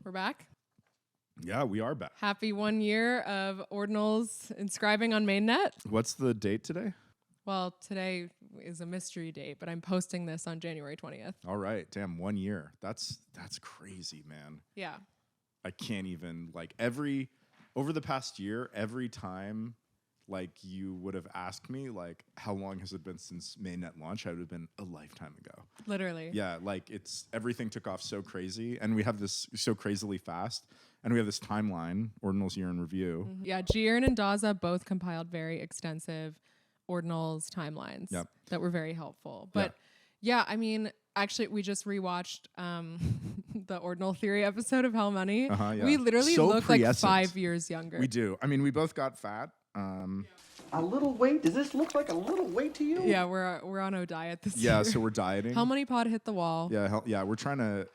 We're back. Yeah, we are back. Happy 1 year of Ordinals inscribing on mainnet. What's the date today? Well, today is a mystery date, but I'm posting this on January 20th. All right. Damn, 1 year. That's crazy, man. Yeah. I can't even, over the past year, every time, you would have asked me, how long has it been since mainnet launch? I would have been a lifetime ago. Literally. Yeah, everything took off so crazy, and we have this so crazily fast, and we have this timeline, Ordinals year in review. Mm-hmm. Yeah, Jiurn and Daza both compiled very extensive Ordinals timelines that were very helpful. But yeah, I mean, actually, we just rewatched the Ordinal Theory episode of Hell Money. We literally look like 5 years younger. We do. I mean, we both got fat. A little weight? Does this look like a little weight to you? Yeah, we're on a diet this year. Yeah, so we're dieting. Hell Money Pod hit the wall. Yeah, we're trying to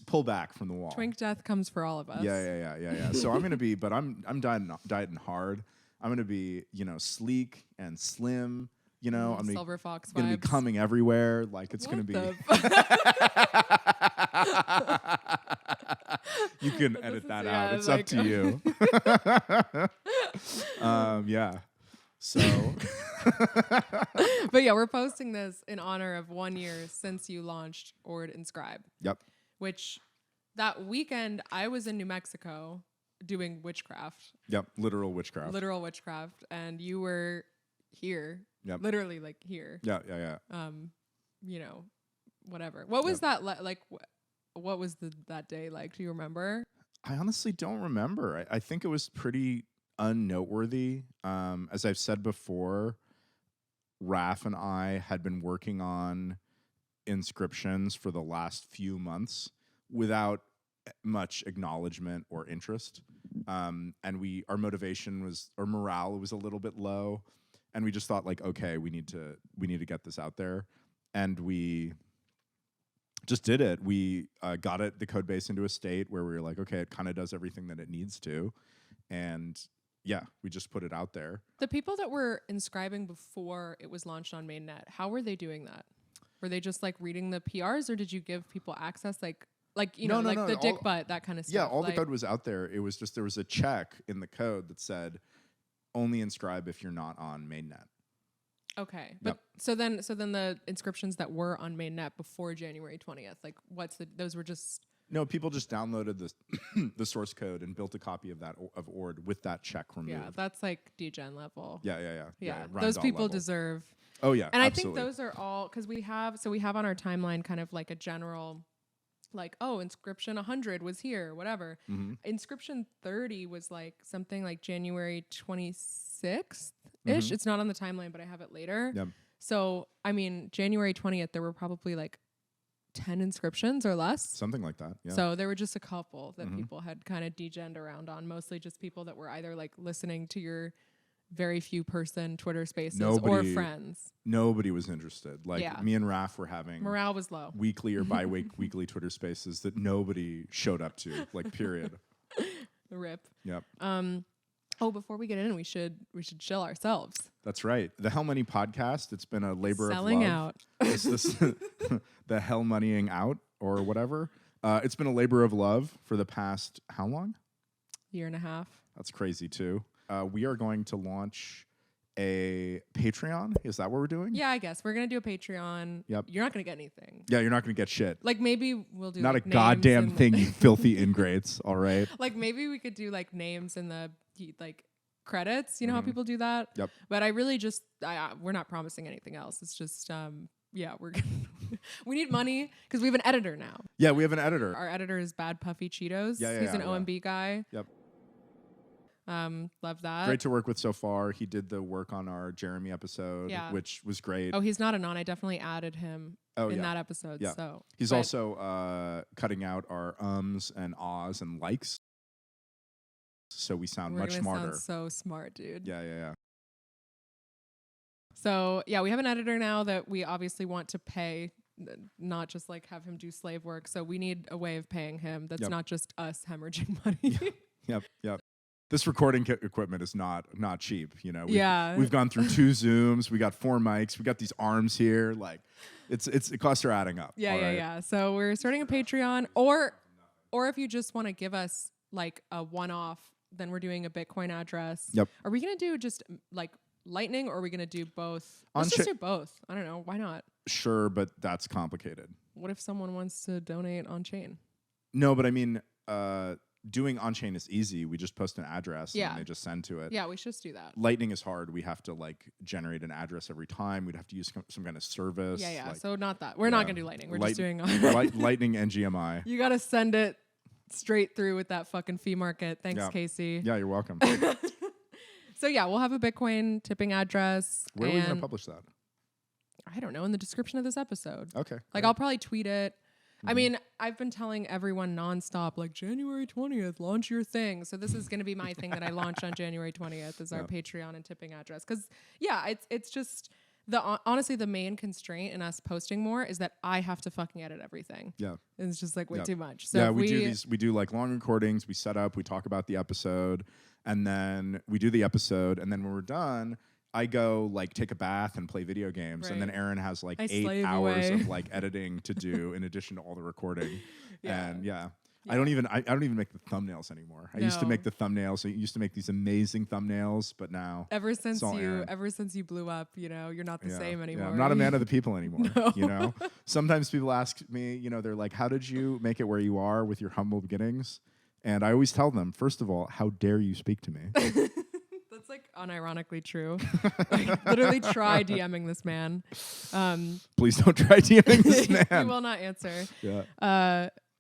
pull back from the wall. Twink death comes for all of us. Yeah. So I'm gonna be, but I'm dieting hard. I'm gonna be, sleek and slim. I'm Silver Fox gonna be vibes. coming everywhere. It's gonna be. You can edit that out. It's up to you. Yeah. So. But yeah, we're posting this in honor of 1 year since you launched Ord Inscribe. Yep. Which that weekend I was in New Mexico doing witchcraft. Yep. Literal witchcraft. And you were here. Yep. Literally here. Yeah. Whatever. What was that like? What was that day like? Do you remember? I honestly don't remember. I think it was pretty unnoteworthy. As I've said before, Raph and I had been working on inscriptions for the last few months without much acknowledgement or interest. And our morale was a little bit low. And we just thought okay, we need to get this out there. And we just did it. We got the code base into a state where we were like, okay, it kind of does everything that it needs to. And yeah, we just put it out there. The people that were inscribing before it was launched on mainnet, how were they doing that? Were they just reading the PRs, or did you give people access the dick butt, that kind of stuff? Yeah, all the code was out there. It was just there was a check in the code that said only inscribe if you're not on mainnet. Okay. But so then the inscriptions that were on mainnet before January 20th, those were just... No, people just downloaded the source code and built a copy of Ord with that check removed. Yeah, that's degen level. Yeah. Those people level. deserve... Oh yeah, and absolutely. I think those are all... Because we have on our timeline kind of a general... inscription 100 was here, whatever. Mm-hmm. Inscription 30 was something January 26th-ish. Mm-hmm. It's not on the timeline, but I have it later. Yep. So, I mean, January 20th, there were probably 10 inscriptions or less. Something like that, yeah. So there were just a couple that people had kind of degened around on, mostly just people that were either listening to your very few person Twitter spaces or friends. Nobody was interested. Me and Raph were having morale was low. Weekly or bi-weekly Twitter spaces that nobody showed up to, period. Rip. Yep. Before we get in, we should chill ourselves. That's right. The Hell Money podcast, it's been a labor Selling of love. out. Is this the Hell Moneying out or whatever? It's been a labor of love for the past, how long? Year and a half. That's crazy too. We are going to launch a Patreon. Is that what we're doing? Yeah, I guess. We're going to do a Patreon. Yep. You're not going to get anything. Yeah, you're not going to get shit. Maybe we'll do not a goddamn thing, you filthy ingrates, all right? Maybe we could do names in the credits. You know how people do that? Yep. But I really just we're not promising anything else. It's just we're gonna we need money because we have an editor now. Yeah, we have an editor. Our editor is Bad Puffy Cheetos. Yeah, he's an OMB guy. Yep. Love that. Great to work with so far. He did the work on our Jeremy episode, which was great. Oh, he's not a non. I definitely added him in that episode. Yeah. So he's also cutting out our ums and ahs and likes, so we sound much smarter. Sound so smart, dude. Yeah. So yeah, we have an editor now that we obviously want to pay, not just have him do slave work. So we need a way of paying him that's not just us hemorrhaging money. Yep. This recording equipment is not cheap, We've gone through 2 Zooms, we got 4 mics, we got these arms here, the costs are adding up. Yeah. So we're starting a Patreon, or or if you just want to give us like a one-off, then we're doing a Bitcoin address. Yep. Are we going to do just like Lightning, or are we going to do both? Let's just do both. I don't know. Why not? Sure, but that's complicated. What if someone wants to donate on chain? No, but I mean, doing on-chain is easy. We just post an address and they just send to it. Yeah, we should just do that. Lightning is hard. We have to like generate an address every time. We'd have to use some kind of service. Yeah. Like, so not that. We're not going to do Lightning. We're just doing Lightning NGMI. You got to send it straight through with that fucking fee market. Thanks, Casey. Yeah, you're welcome. So yeah, we'll have a Bitcoin tipping address. Where are we going to publish that? I don't know, in the description of this episode. Okay. Like, I'll probably tweet it. I mean, I've been telling everyone nonstop, like, January 20th, launch your thing. So this is going to be my thing that I launch on January 20th is our Patreon and tipping address. Because, yeah, it's just, honestly, the main constraint in us posting more is that I have to fucking edit everything. Yeah. It's just, like, way too much. So yeah, we do, like, long recordings. We set up, we talk about the episode, and then we do the episode, and then when we're done, I go like take a bath and play video games, and then Aaron has like 8 hours of like editing to do in addition to all the recording. And I don't even make the thumbnails anymore. I used to make the thumbnails. I used to make these amazing thumbnails, but now ever since you blew up, you know, you're not the same anymore. Yeah, I'm not a man of the people anymore. You know, sometimes people ask me, you know, they're like, "How did you make it where you are with your humble beginnings?" And I always tell them, first of all, how dare you speak to me? That's like unironically true. Like, literally try DMing this man. Please don't try DMing this man. He will not answer.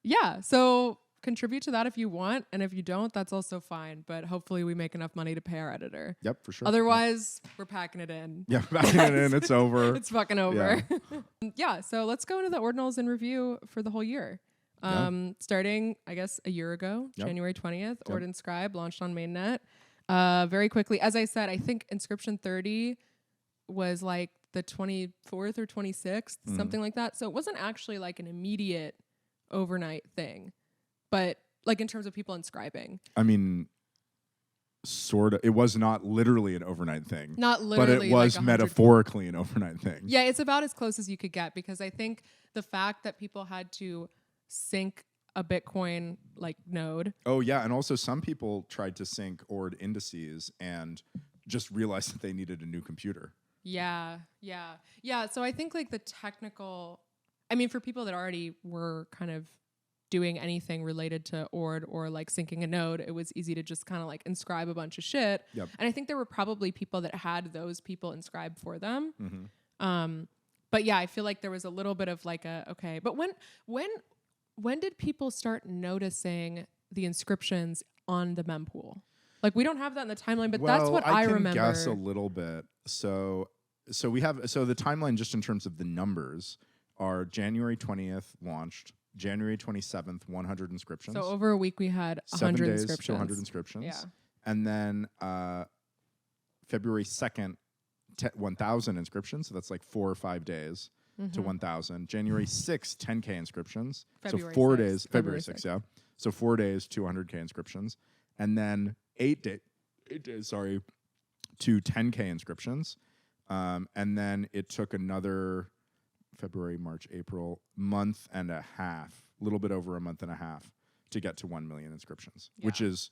Yeah. So contribute to that if you want. And if you don't, that's also fine. But hopefully we make enough money to pay our editor. Yep, for sure. Otherwise, we're packing it in. Yeah, packing it in. It's over. It's fucking over. Yeah. So let's go into the Ordinals in review for the whole year. Starting, I guess, a year ago, January 20th, Inscribed launched on mainnet. Very quickly, as I said, I think inscription 30 was like the 24th or 26th, something like that. So it wasn't actually like an immediate overnight thing, but like in terms of people inscribing. I mean, sort of. It was not literally an overnight thing. Not literally, but it was like metaphorically an overnight thing. Yeah, it's about as close as you could get, because I think the fact that people had to sync a Bitcoin like node. Oh yeah, and also some people tried to sync Ord indices and just realized that they needed a new computer. Yeah. So I think like the technical, I mean, for people that already were kind of doing anything related to Ord or like syncing a node, it was easy to just kind of like inscribe a bunch of shit. Yep. And I think there were probably people that had those people inscribed for them. But yeah, I feel like there was a little bit of like but when did people start noticing the inscriptions on the mempool? Like, we don't have that in the timeline, but that's what I remember. I can guess a little bit. So we have the timeline just in terms of the numbers are January 20th launched, January 27th 100 inscriptions. So over a week we had 100 inscriptions. 100 inscriptions. Yeah. And then February 2nd 1,000 inscriptions. So that's like 4 or 5 days. To 1,000. January 6th, 10K inscriptions. February so 4 6th. days. February 6th, yeah. So 4 days, 200K inscriptions. And then 8 days, to 10K inscriptions. And then it took another February, March, April, month and a half, a little bit over a month and a half to get to 1 million inscriptions, which is,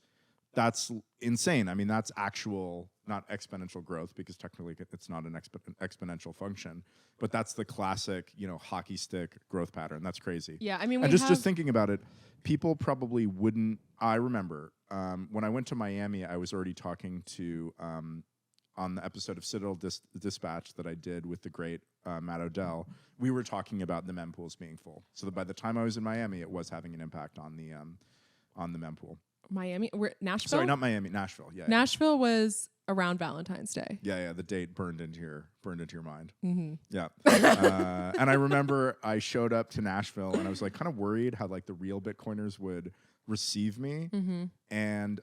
that's insane. I mean, that's actual, not exponential growth, because technically it's not an exponential function, but that's the classic, you know, hockey stick growth pattern. That's crazy. Yeah, I mean, and just thinking about it, people probably wouldn't. I remember when I went to Miami, I was already talking to on the episode of Citadel Dispatch that I did with the great Matt Odell. We were talking about the mempools being full, so that by the time I was in Miami, it was having an impact on the mempool. Miami, Nashville. Sorry, not Miami, Nashville. Yeah, Nashville was around Valentine's Day. Yeah. The date burned into your mind. Mm-hmm. Yeah. And I remember I showed up to Nashville and I was like kind of worried how like the real Bitcoiners would receive me. Mm-hmm. And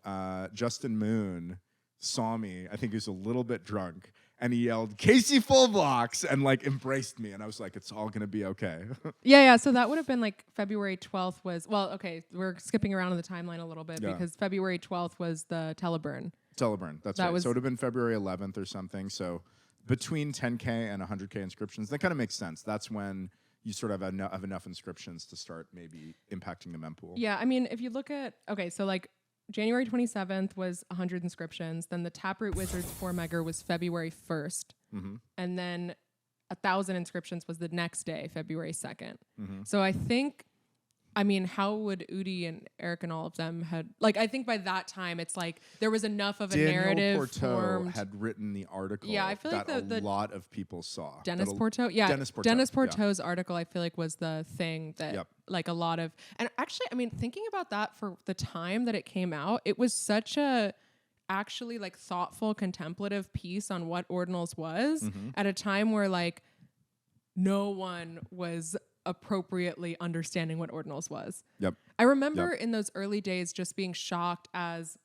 Justin Moon saw me. I think he was a little bit drunk. And he yelled, "Casey full blocks," and like embraced me. And I was like, it's all going to be okay. Yeah. So that would have been like February 12th was, well, okay, we're skipping around in the timeline a little bit because February 12th was the Teleburn. That's right. So it would have been February 11th or something. So between 10K and 100K inscriptions, that kind of makes sense. That's when you sort of have enough inscriptions to start maybe impacting the mempool. Yeah, I mean, if you look at, so like January 27th was 100 inscriptions. Then the TaprootWizards 4 Mega was February 1st. Mm-hmm. And then 1,000 inscriptions was the next day, February 2nd. Mm-hmm. So I think, I mean, how would Udi and Eric and all of them had, like, I think by that time it's like there was enough of a narrative Porteau formed. had written the article yeah, I feel like that a lot of people saw. Dennis Porteau? Yeah. Dennis Porteau's article, I feel like, was the thing that, like, a lot of, and actually, I mean, thinking about that for the time that it came out, it was such a actually, like, thoughtful, contemplative piece on what Ordinals was at a time where, like, no one was appropriately understanding what Ordinals was. Yep. I remember in those early days just being shocked as,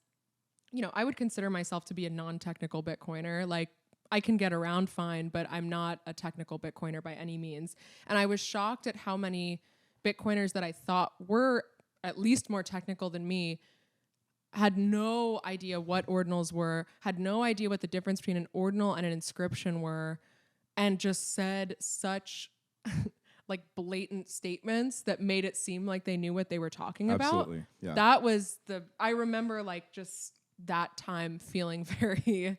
you know, I would consider myself to be a non-technical Bitcoiner. Like, I can get around fine, but I'm not a technical Bitcoiner by any means. And I was shocked at how many Bitcoiners that I thought were at least more technical than me had no idea what Ordinals were, had no idea what the difference between an Ordinal and an inscription were, and just said such like blatant statements that made it seem like they knew what they were talking about. Absolutely. Yeah. That was I remember, like, just that time feeling very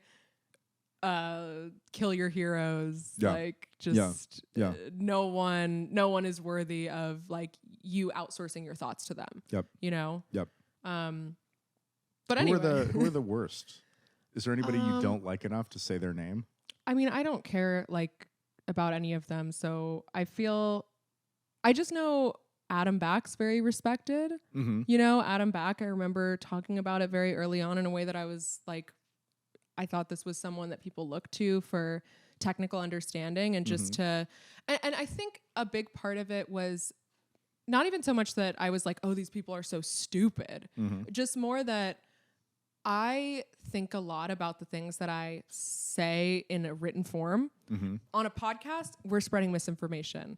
kill your heroes. Like, just no one is worthy of, like, you outsourcing your thoughts to them. Yep. You know? Yep. But anyway. Who are the worst? Is there anybody you don't like enough to say their name? I mean, I don't care, like, about any of them. So I just know Adam Back's very respected. Mm-hmm. You know, Adam Back, I remember talking about it very early on in a way that I was like, I thought this was someone that people look to for technical understanding and just and I think a big part of it was not even so much that I was like, oh, these people are so stupid. Just more that I think a lot about the things that I say in a written form. On a podcast, we're spreading misinformation.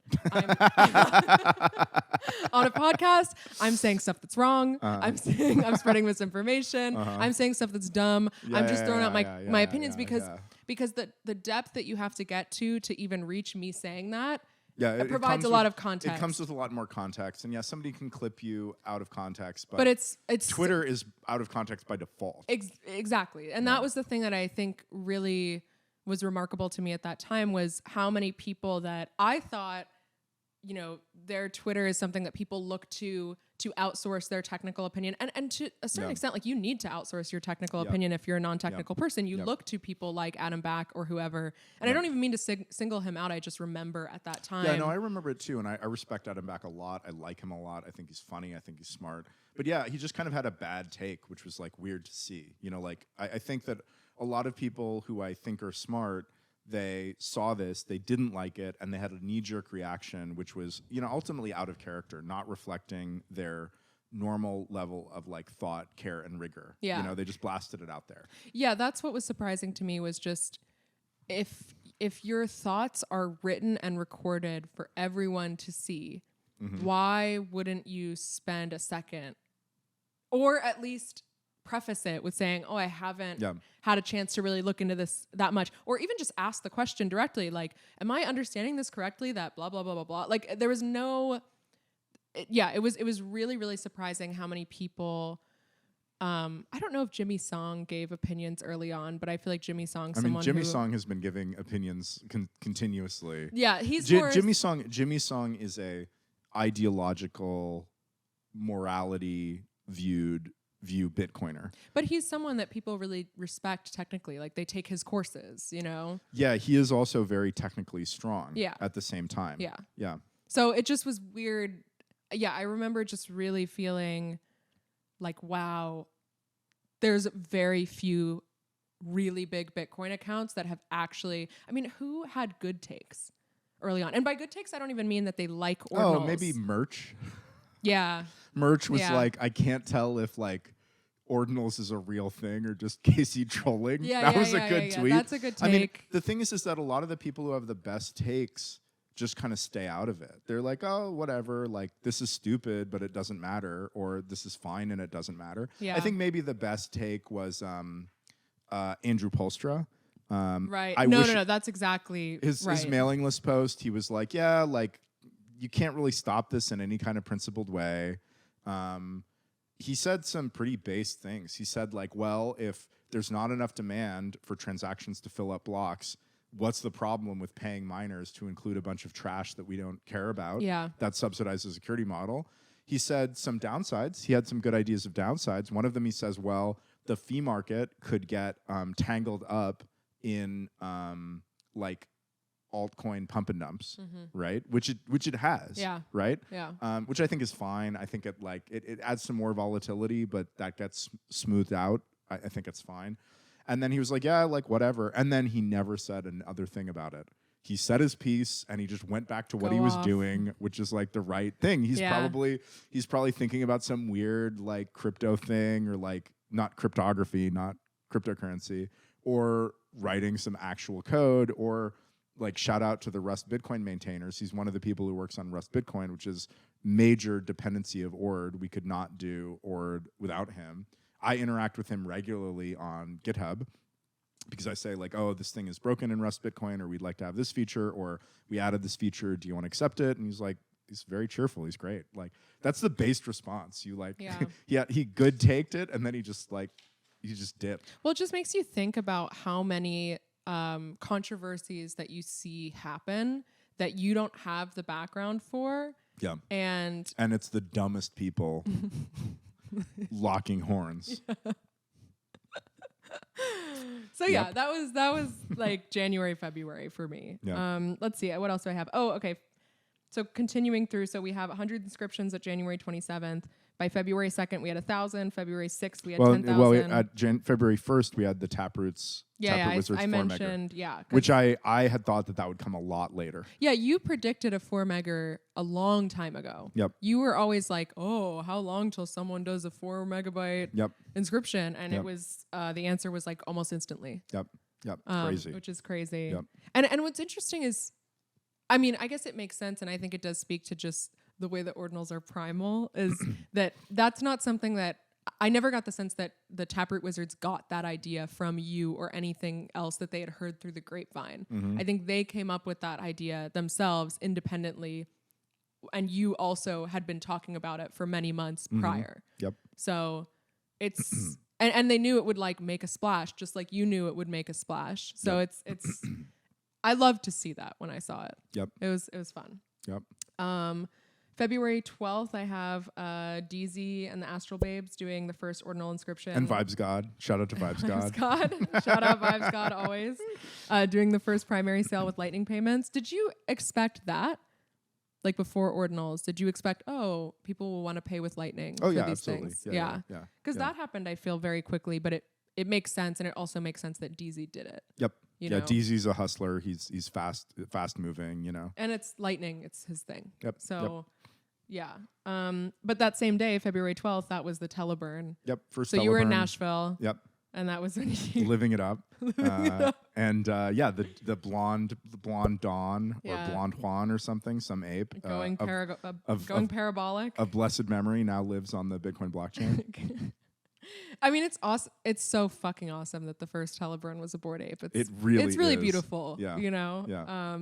On a podcast, I'm saying stuff that's wrong. I'm spreading misinformation. I'm saying stuff that's dumb. I'm just throwing out my opinions because the depth that you have to get to even reach me saying that. Yeah, it provides a lot of context. It comes with a lot more context, and somebody can clip you out of context, but it's Twitter is out of context by default. Exactly, and that was the thing that I think really was remarkable to me at that time was how many people that I thought, you know, their Twitter is something that people look to outsource their technical opinion. And to a certain extent, like, you need to outsource your technical opinion if you're a non-technical person. You look to people like Adam Back or whoever. And I don't even mean to single him out. I just remember at that time. Yeah, no, I remember it too. And I respect Adam Back a lot. I like him a lot. I think he's funny. I think he's smart. But yeah, he just kind of had a bad take, which was, like, weird to see. You know, like, I think that a lot of people who I think are smart, they saw this, they didn't like it, and they had a knee-jerk reaction, which was, you know, ultimately out of character, not reflecting their normal level of, like, thought, care, and rigor. Yeah. You know, they just blasted it out there. Yeah, that's what was surprising to me was just if your thoughts are written and recorded for everyone to see, why wouldn't you spend a second or at least preface it with saying, oh, I haven't had a chance to really look into this that much, or even just ask the question directly, like, am I understanding this correctly, that blah, blah, blah, blah, blah. Like, there was no, it was really, really surprising how many people, I don't know if Jimmy Song gave opinions early on, but I feel like Jimmy Song, Jimmy Song has been giving opinions continuously. Yeah, he's Jimmy Song is a ideological morality view Bitcoiner. But he's someone that people really respect technically. Like, they take his courses, you know? Yeah, he is also very technically strong at the same time. Yeah. Yeah. So it just was weird. Yeah, I remember just really feeling like, wow, there's very few really big Bitcoin accounts that have actually, I mean, who had good takes early on? And by good takes, I don't even mean that they like Ordinals. Oh, maybe Merch. Yeah. Merch was like, I can't tell if, like, Ordinals is a real thing or just Casey trolling. That was a good tweet. That's a good take. I mean, the thing is that a lot of the people who have the best takes just kind of stay out of it. They're like, oh, whatever, like, this is stupid, but it doesn't matter, or this is fine and it doesn't matter. Yeah. I think maybe the best take was Andrew Polstra. Right. No, that's exactly his mailing list post. He was like, yeah, like, you can't really stop this in any kind of principled way. He said some pretty base things. He said, like, well, if there's not enough demand for transactions to fill up blocks, what's the problem with paying miners to include a bunch of trash that we don't care about? Yeah. That subsidizes the security model. He said some downsides. He had some good ideas of downsides. One of them, he says, well, the fee market could get tangled up in like altcoin pump and dumps, right? Which it has, right? Yeah. Which I think is fine. I think it adds some more volatility, but that gets smoothed out. I think it's fine. And then he was like, yeah, like whatever. And then he never said another thing about it. He said his piece and he just went back to what he was doing, which is like the right thing. He's probably thinking about some weird like crypto thing, or like not cryptography, not cryptocurrency, or writing some actual code, or like shout out to the Rust Bitcoin maintainers. He's one of the people who works on Rust Bitcoin, which is major dependency of Ord. We could not do Ord without him. I interact with him regularly on GitHub because I say like, oh, this thing is broken in Rust Bitcoin, or we'd like to have this feature, or we added this feature. Do you want to accept it? And he's like, he's very cheerful. He's great. Like that's the based response. You like, he good taked it, and then he just dipped. Well, it just makes you think about how many controversies that you see happen that you don't have the background for. Yeah. And it's the dumbest people locking horns. Yeah. So yeah, that was like January, February for me. Yeah. Let's see, what else do I have? Oh, okay. So continuing through, so we have 100 inscriptions at January 27th. By February 2nd, we had 1,000. February 6th, we had 10,000. Well, at February 1st, we had the TaprootWizards I 4 mentioned, megger, which I had thought that would come a lot later. Yeah, you predicted a 4 megger a long time ago. Yep. You were always like, oh, how long till someone does a 4 megabyte inscription? And it was, the answer was like almost instantly. Yep. Crazy. Which is crazy. Yep. And what's interesting is, I mean, I guess it makes sense, and I think it does speak to just the way that ordinals are primal, is that's not something that I never got the sense that the TaprootWizards got that idea from you or anything else that they had heard through the grapevine. I think they came up with that idea themselves independently, and you also had been talking about it for many months prior. Yep. So it's and they knew it would like make a splash, just like you knew it would make a splash. So it's I loved to see that when I saw it. Yep. It was fun. Yep. February 12th, I have DZ and the Astral Babes doing the first ordinal inscription. And Vibes God. Shout out to Vibes God. Shout out Vibes God always. Doing the first primary sale with lightning payments. Did you expect that? Like before ordinals, did you expect, people will want to pay with lightning for these absolutely. things? Yeah. Because that happened, I feel, very quickly, but it makes sense, and it also makes sense that DZ did it. Yep. You know? DZ's a hustler. He's fast moving, you know. And it's lightning, it's his thing. Yep. So yeah. But that same day, February 12th, that was the Teleburn. Yep. First so Teleburn. You were in Nashville. Yep. And that was when you living it up. And the blonde Dawn or blonde Juan or something, some ape going parabolic of blessed memory, now lives on the Bitcoin blockchain. I mean, it's awesome. It's so fucking awesome that the first Teleburn was a Bored Ape. It's really beautiful. Yeah. You know. Yeah.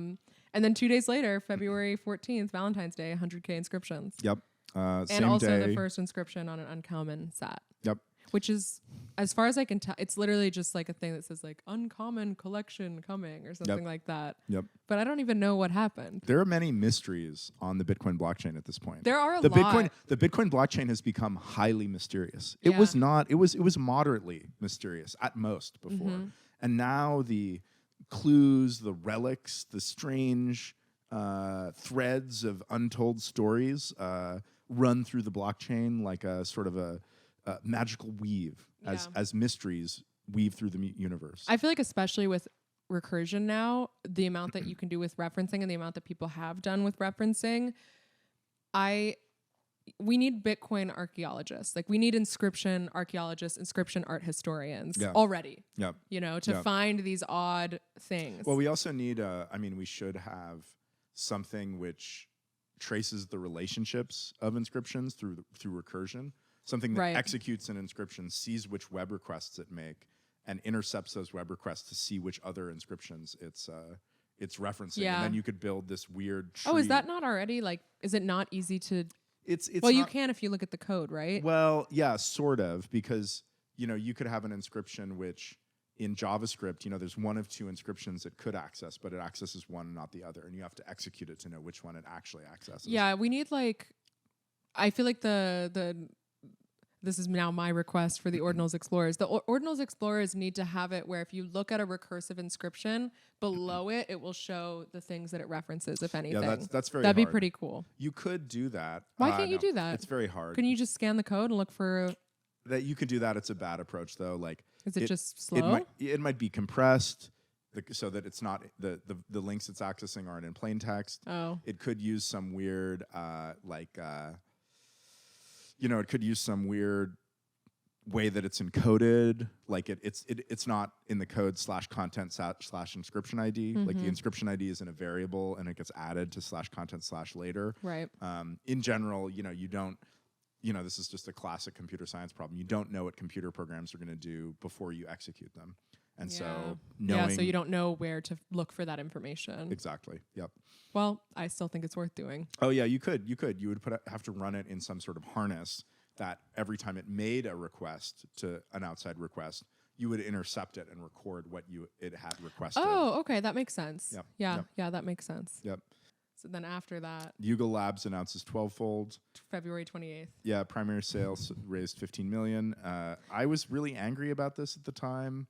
And then 2 days later, February 14th, Valentine's Day, 100K inscriptions. Yep. And same also day. the first inscription on an uncommon sat. Yep. Which is, as far as I can tell, it's literally just like a thing that says like uncommon collection coming or something like that. Yep. But I don't even know what happened. There are many mysteries on the Bitcoin blockchain at this point. There are a lot. The Bitcoin blockchain has become highly mysterious. It was not. It was moderately mysterious at most before, and now the clues, the relics, the strange threads of untold stories run through the blockchain like a sort of a magical weave as mysteries weave through the universe. I feel like especially with recursion now, the amount that you can do with referencing and the amount that people have done with referencing, we need Bitcoin archaeologists. Like we need inscription archaeologists, inscription art historians already. Yep. You know, to find these odd things. Well, we also need we should have something which traces the relationships of inscriptions through recursion. Something that executes an inscription, sees which web requests it make, and intercepts those web requests to see which other inscriptions it's referencing. Yeah. And then you could build this weird tree. Oh, is that not already like? Is it not easy to? It's well, you not, can if you look at the code, right? Well, yeah, sort of, because you could have an inscription which in JavaScript, there's one of two inscriptions it could access, but it accesses one and not the other, and you have to execute it to know which one it actually accesses. Yeah, we need I feel like this is now my request for the Ordinals Explorers. The Ordinals Explorers need to have it where if you look at a recursive inscription, below it will show the things that it references, if anything. Yeah, that's very That'd be hard. pretty cool. You could do that. Why can't you no, do that? It's very hard. Can you just scan the code and look for... That you could do that. It's a bad approach, though. Like, is it just slow? It might be compressed so that it's not... The links it's accessing aren't in plain text. Oh. It could use some weird... it could use some weird way that it's encoded. Like it's not in the code /content/inscription ID. Mm-hmm. Like the inscription ID is in a variable and it gets added to /content/ later. Right. In general, you don't, this is just a classic computer science problem. You don't know what computer programs are going to do before you execute them. And so knowing... Yeah, so you don't know where to look for that information. Exactly. Yep. Well, I still think it's worth doing. Oh, yeah, you could. You would have to run it in some sort of harness that every time it made a request to an outside request, you would intercept it and record what it had requested. Oh, okay. That makes sense. Yep. Yeah, that makes sense. Yep. So then after that... Yuga Labs announces 12-fold. February 28th. Yeah, primary sales raised $15 million. I was really angry about this at the time.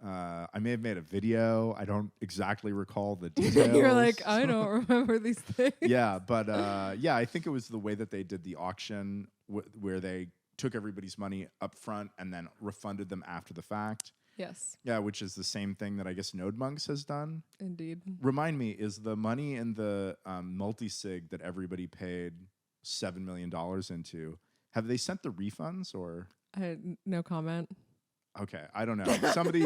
I may have made a video. I don't exactly recall the details. You're like, I don't remember these things. Yeah, but I think it was the way that they did the auction where they took everybody's money up front and then refunded them after the fact. Yes. Yeah, which is the same thing that I guess NodeMonks has done. Indeed. Remind me, is the money in the multi-sig that everybody paid $7 million into, have they sent the refunds or? No comment. Okay, I don't know.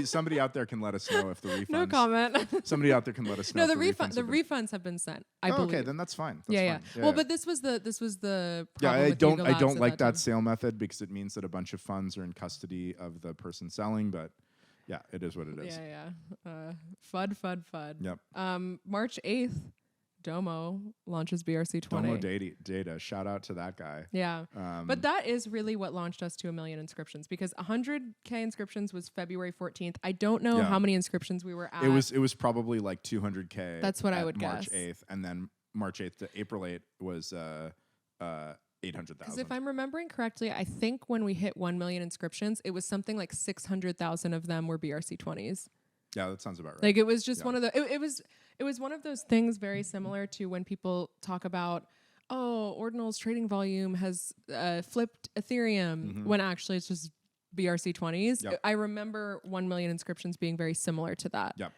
Somebody out there can let us know if the refunds. No comment. Somebody out there can let us know. No, the refunds have been sent. I believe. Okay, then that's fine. Yeah. Well, but this was the problem I with don't Yuga Labs like that time. sale method because it means that a bunch of funds are in custody of the person selling. But yeah, it is what it is. Yeah. FUD. Yep. March 8th, Domo launches BRC-20. Domo data. Shout out to that guy. Yeah. But that is really what launched us to 1 million inscriptions because 100K inscriptions was February 14th. I don't know how many inscriptions we were at. It was probably like 200K. That's what I would March guess. 8th. And then March 8th to April 8th was 800,000. Because if I'm remembering correctly, I think when we hit 1 million inscriptions, it was something like 600,000 of them were BRC-20s. Yeah, that sounds about right. Like it was just one of the. It was one of those things very similar to when people talk about, Ordinals trading volume has flipped Ethereum when actually it's just BRC-20s. Yep. I remember 1 million inscriptions being very similar to that. Yep.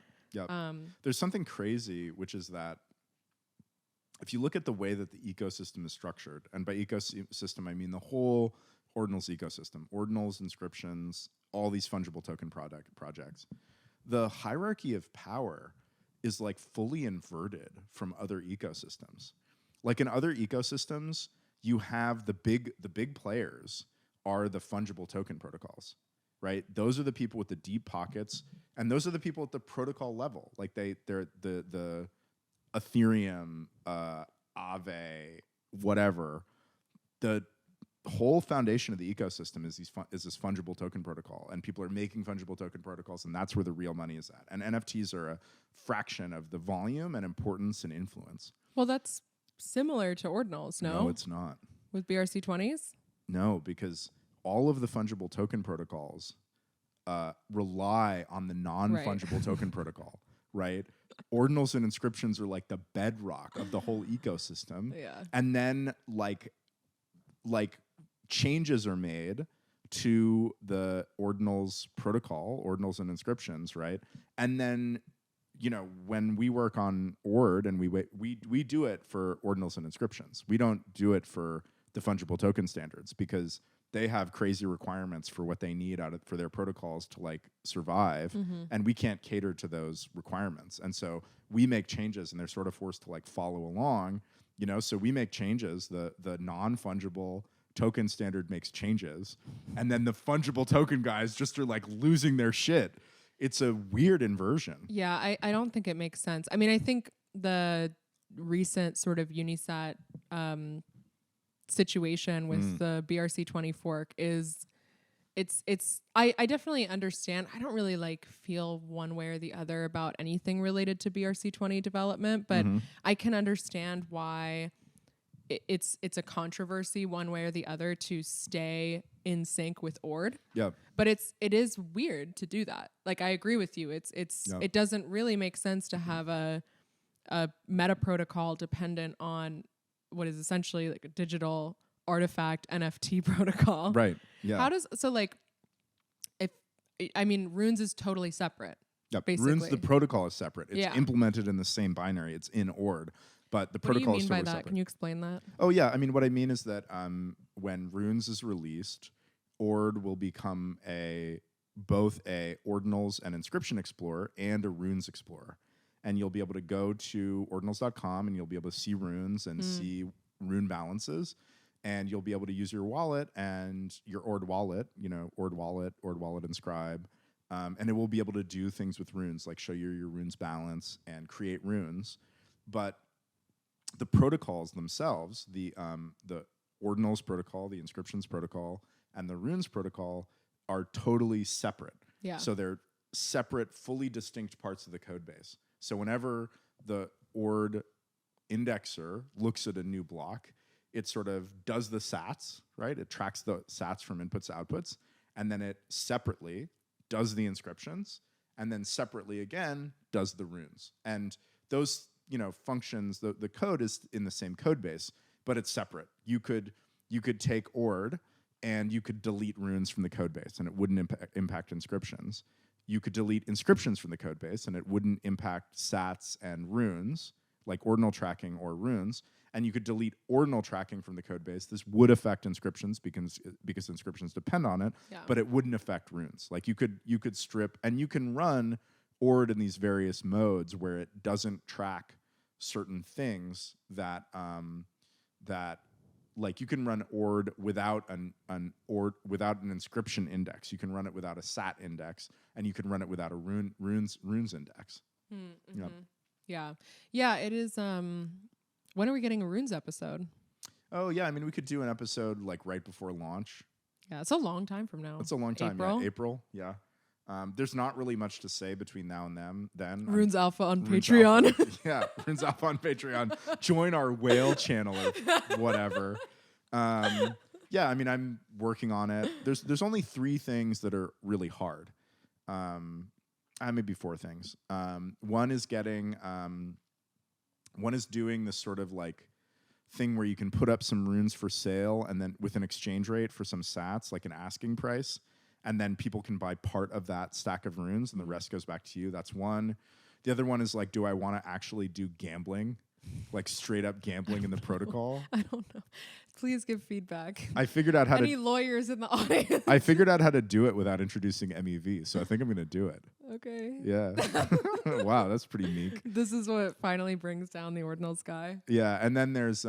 There's something crazy, which is that if you look at the way that the ecosystem is structured, and by ecosystem I mean the whole Ordinals ecosystem, Ordinals, inscriptions, all these fungible token projects. The hierarchy of power is like fully inverted from other ecosystems. Like in other ecosystems, you have the big players are the fungible token protocols, right? Those are the people with the deep pockets, and those are the people at the protocol level. Like they're the Ethereum, Aave, whatever. The whole foundation of the ecosystem is this fungible token protocol, and people are making fungible token protocols, and that's where the real money is at. And NFTs are a fraction of the volume and importance and influence. Well, that's similar to Ordinals, no? No, it's not. With BRC-20s? No, because all of the fungible token protocols rely on the non-fungible token protocol, right? Ordinals and inscriptions are like the bedrock of the whole ecosystem. Yeah. And then like changes are made to the Ordinals protocol, Ordinals and inscriptions, right? And then, when we work on Ord and we do it for Ordinals and inscriptions. We don't do it for the fungible token standards because they have crazy requirements for what they need for their protocols to like survive, and we can't cater to those requirements. And so we make changes, and they're sort of forced to like follow along. So we make changes. The non-fungible token standard makes changes, and then the fungible token guys just are like losing their shit it's a weird inversion. Yeah, I don't think it makes sense. I mean, I think the recent sort of Unisat situation with the BRC-20 fork is I definitely understand. I don't really like feel one way or the other about anything related to BRC-20 development, but I can understand why it's a controversy one way or the other to stay in sync with Ord. Yeah. But it is weird to do that. Like, I agree with you. It doesn't really make sense to have a meta protocol dependent on what is essentially like a digital artifact NFT protocol. Right. Yeah. Runes is totally separate. Yep. Basically. Runes, the protocol is separate. It's implemented in the same binary. It's in Ord, but the protocol is totally separate. What do you mean by that? Can you explain that? Oh yeah, I mean what I mean is that when Runes is released, Ord will become both a Ordinals and Inscription Explorer and a Runes Explorer, and you'll be able to go to ordinals.com and you'll be able to see runes and see rune balances. And you'll be able to use your wallet and your Ord wallet, Ord wallet, inscribe. And it will be able to do things with runes, like show you your runes balance and create runes. But the protocols themselves, the Ordinals protocol, the inscriptions protocol, and the runes protocol are totally separate. Yeah. So they're separate, fully distinct parts of the code base. So whenever the Ord indexer looks at a new block, it sort of does the sats, right? It tracks the sats from inputs to outputs, and then it separately does the inscriptions, and then separately again does the runes. And those, functions, the code is in the same code base, but it's separate. You could take Ord and you could delete runes from the code base, and it wouldn't impact inscriptions. You could delete inscriptions from the code base, and it wouldn't impact sats and runes, like ordinal tracking or runes. And you could delete ordinal tracking from the code base. This would affect inscriptions because inscriptions depend on it, but it wouldn't affect runes. Like you could strip, and you can run Ord in these various modes where it doesn't track certain things that like you can run Ord without an inscription index. You can run it without a sat index, and you can run it without a runes index. Yeah. It is. When are we getting a runes episode? Oh yeah, I mean we could do an episode like right before launch. Yeah, it's a long time from now. It's a long time. April? Yeah, April. Yeah. There's not really much to say between now and then. Runes Alpha on Patreon. Yeah, Runes Alpha on Patreon. Join our whale channel or whatever. Yeah, I mean I'm working on it. There's only 3 things that are really hard. Maybe 4 things. One is doing this sort of like thing where you can put up some runes for sale and then with an exchange rate for some sats, like an asking price, and then people can buy part of that stack of runes and the rest goes back to you. That's one. The other one is like, do I want to actually do gambling? Like straight up gambling in the protocol? I don't know. Please give feedback. I figured out how Any lawyers in the audience? I figured out how to do it without introducing MEV, so I think I'm going to do it. Okay. Yeah. Wow, that's pretty meek. This is what finally brings down the Ordinals guy. Yeah, and then there's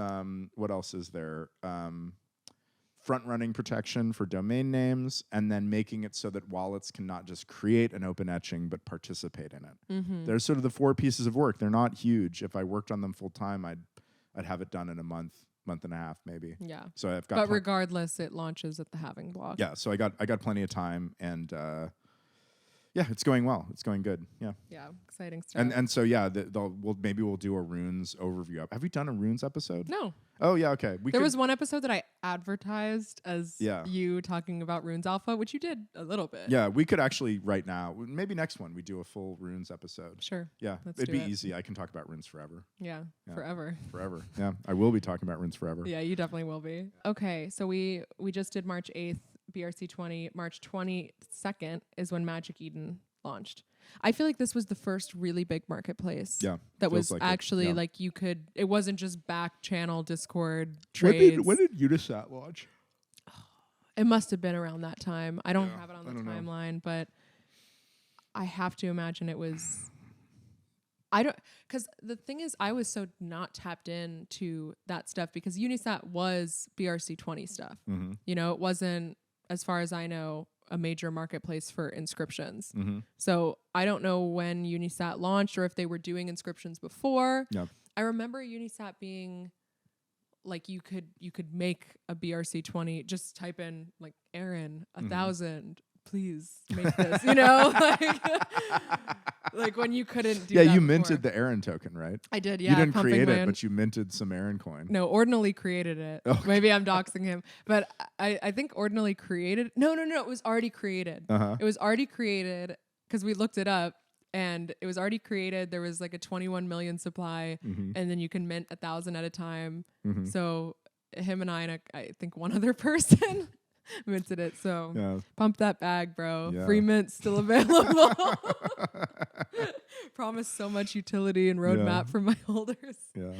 what else is there? Front-running protection for domain names, and then making it so that wallets can not just create an open etching, but participate in it. There's sort of the 4 pieces of work. They're not huge. If I worked on them full time, I'd have it done in a month and a half, maybe. Yeah. So I've got. But regardless, it launches at the halving block. Yeah. So I got plenty of time, and yeah, it's going well. It's going good. Yeah. Yeah. Exciting stuff. And so yeah, we'll do a runes overview. Have we done a runes episode? No. Oh yeah, okay. There was one episode that I advertised as you talking about Runes Alpha, which you did a little bit. Yeah, we could actually right now, maybe next one we do a full runes episode. Sure. Yeah, it'd be easy. I can talk about runes forever. Yeah, forever. Forever. Yeah, I will be talking about runes forever. Yeah, you definitely will be. Okay, so we just did March 8th, BRC-20. March 22nd is when MagicEden launched. I feel like this was the first really big marketplace. Yeah. That was like actually like it wasn't just back channel Discord trades. When did Unisat launch? It must have been around that time. I don't have it on the timeline, but I have to imagine it was. Because the thing is, I was so not tapped into that stuff because Unisat was BRC-20 stuff. Mm-hmm. It wasn't, as far as I know, a major marketplace for inscriptions. Mm-hmm. So I don't know when Unisat launched or if they were doing inscriptions before. Yep. I remember Unisat being like you could make a BRC-20, just type in like Aaron 1,000, please make this, you know, like when you couldn't do that you before. minted the Aaron token, right? I did, yeah. You didn't create it, but you minted some Aaron coin. No, Ordinally created it. Okay. Maybe I'm doxing him, but I think Ordinally created. No, it was already created. It was already created because we looked it up. And it was already created. There was like a 21 million supply, and then you can mint 1,000 at a time. So him and I think one other person minted it. So pump that bag, bro. Yeah. Free mint still available. Promise so much utility and roadmap for my holders. Yeah.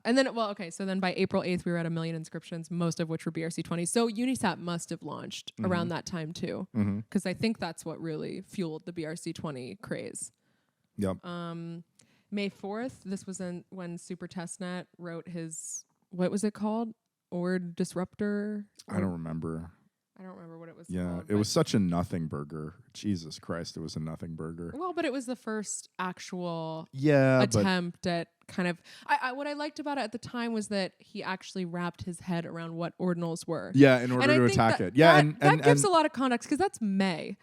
And then, so then by April 8th, we were at 1 million inscriptions, most of which were BRC-20. So Unisat must have launched around that time too. Because I think that's what really fueled the BRC-20 craze. Yep. May 4th, this was when Supertestnet wrote his, what was it called? Ord Disruptor? I don't remember. I don't remember what it was called. It was such a nothing burger. Jesus Christ, it was a nothing burger. Well, but it was the first actual attempt at kind of... what I liked about it at the time was that he actually wrapped his head around what ordinals were. Yeah, in order to attack it. Yeah, that gives a lot of context because that's May.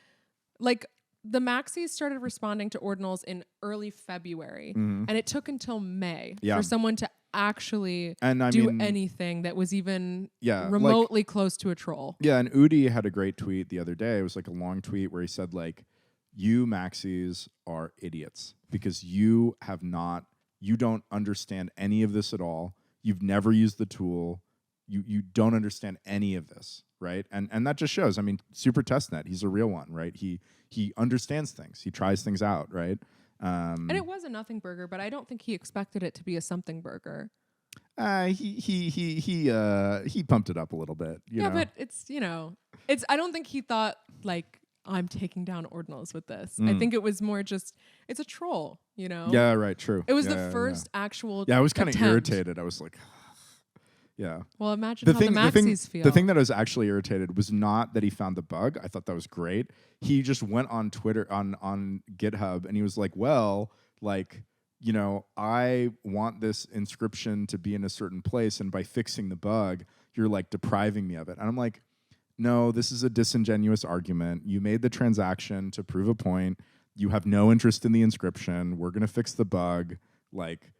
Like, the Maxis started responding to ordinals in early February, and it took until May for someone to actually do anything that was even remotely close to a troll. Yeah, and Udi had a great tweet the other day. It was like a long tweet where he said, like, you Maxis are idiots because you don't understand any of this at all. You've never used the tool. You don't understand any of this, right? And that just shows. I mean, Supertestnet, he's a real one, right? He understands things. He tries things out, right? And it was a nothing burger, but I don't think he expected it to be a something burger. He pumped it up a little bit. You know? But it's I don't think he thought like I'm taking down ordinals with this. I think it was more just it's a troll, you know. Yeah, right. True. It was the first actual. Yeah, I was kind of irritated. I was like. Yeah. Well, imagine how the Maxis feel. The thing that I was actually irritated was not that he found the bug. I thought that was great. He just went on Twitter, on GitHub, and he was like, well, like, you know, I want this inscription to be in a certain place, and by fixing the bug, you're like depriving me of it. And I'm like, no, this is a disingenuous argument. You made the transaction to prove a point. You have no interest in the inscription. We're going to fix the bug. Like,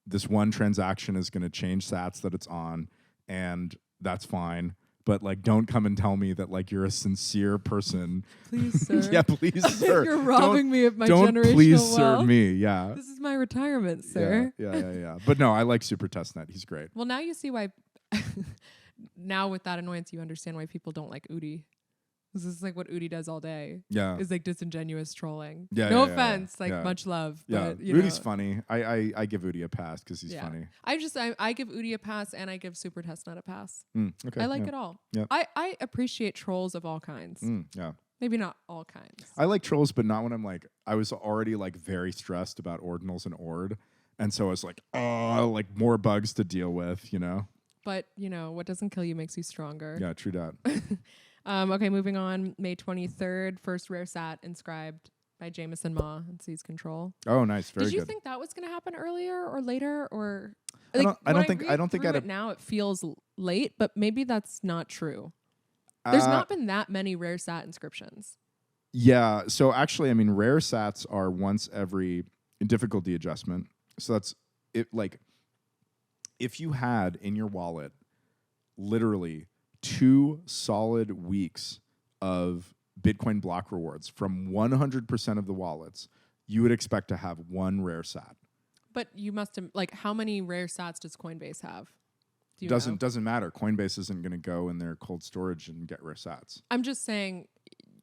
this one transaction is going to change sats that it's on, and that's fine. But, like, don't come and tell me that, like, you're a sincere person. Please, sir. Yeah, please, sir. You're robbing me of my generational Don't please wealth. serve me, yeah. This is my retirement, sir. Yeah. But no, I like Supertestnet. He's great. Well, now you see why... now with that annoyance, you understand why people don't like Udi. This is like what Udi does all day. Yeah. Is like disingenuous trolling. Yeah. No offense. Much love. Yeah. But, Udi's funny. I give Udi a pass because he's funny. I give Udi a pass and I give Supertestnet a pass. Okay. I like it all. Yeah. I appreciate trolls of all kinds. Yeah. Maybe not all kinds. I like trolls, but not when I'm like, I was already like very stressed about ordinals and ord. And so I was like, oh, like more bugs to deal with, you know? But, you know, what doesn't kill you makes you stronger. Yeah, true that. Okay, moving on. May 23rd, first rare sat inscribed by Jameson Ma and Seize Control. Oh, nice. Very good. Did you think that was going to happen earlier or later? Or like, I don't think it now it feels late, but maybe that's not true. There's not been that many rare sat inscriptions. Yeah. So actually, I mean, rare sats are once every difficulty adjustment. So that's it. Like, if you had in your wallet literally 2 solid weeks of Bitcoin block rewards from 100% of the wallets, you would expect to have 1 rare sat. But you must have, like, how many rare sats does Coinbase have? Do you know? Doesn't matter. Coinbase isn't going to go in their cold storage and get rare sats. I'm just saying,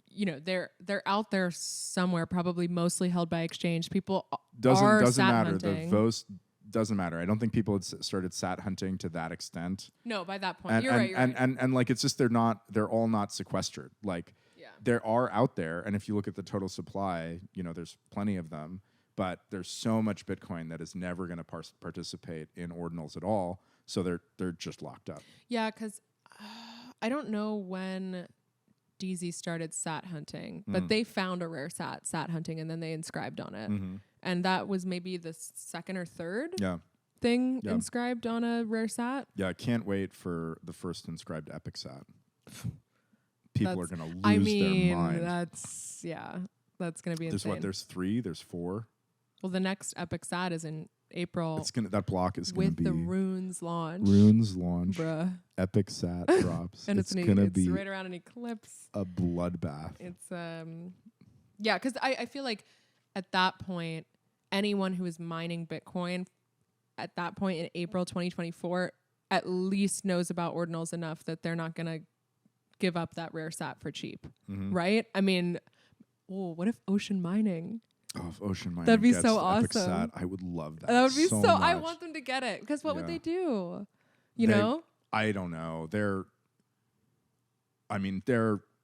you know, they're out there somewhere, probably mostly held by exchange. People doesn't sat matter. Hunting. The votes doesn't matter. I don't think people had started sat hunting to that extent. No, by that point, you're right. And like, it's just they're all not sequestered. Like, there are out there, and if you look at the total supply, you know, there's plenty of them, but there's so much Bitcoin that is never going to participate in ordinals at all. So they're just locked up. Yeah, because I don't know when DZ started sat hunting, but they found a rare sat hunting, and then they inscribed on it. And that was maybe the second or third thing inscribed on a rare sat. Yeah, I can't wait for the first inscribed epic sat. People are going to lose their mind. That's going to be insane. There's 3, there's 4. Well, the next epic sat is in April. That block is going to be with the Runes launch. Bruh. Epic sat drops. And it's going to be right around an eclipse. A bloodbath. It's because I feel like at that point, anyone who is mining Bitcoin at that point in April 2024 at least knows about ordinals enough that they're not going to give up that rare sat for cheap, right? I mean, what if ocean mining? Oh, if ocean mining that'd be gets so the epic awesome. sat, I would love that. That would be so much. I want them to get it because what would they do? You know? I don't know. They're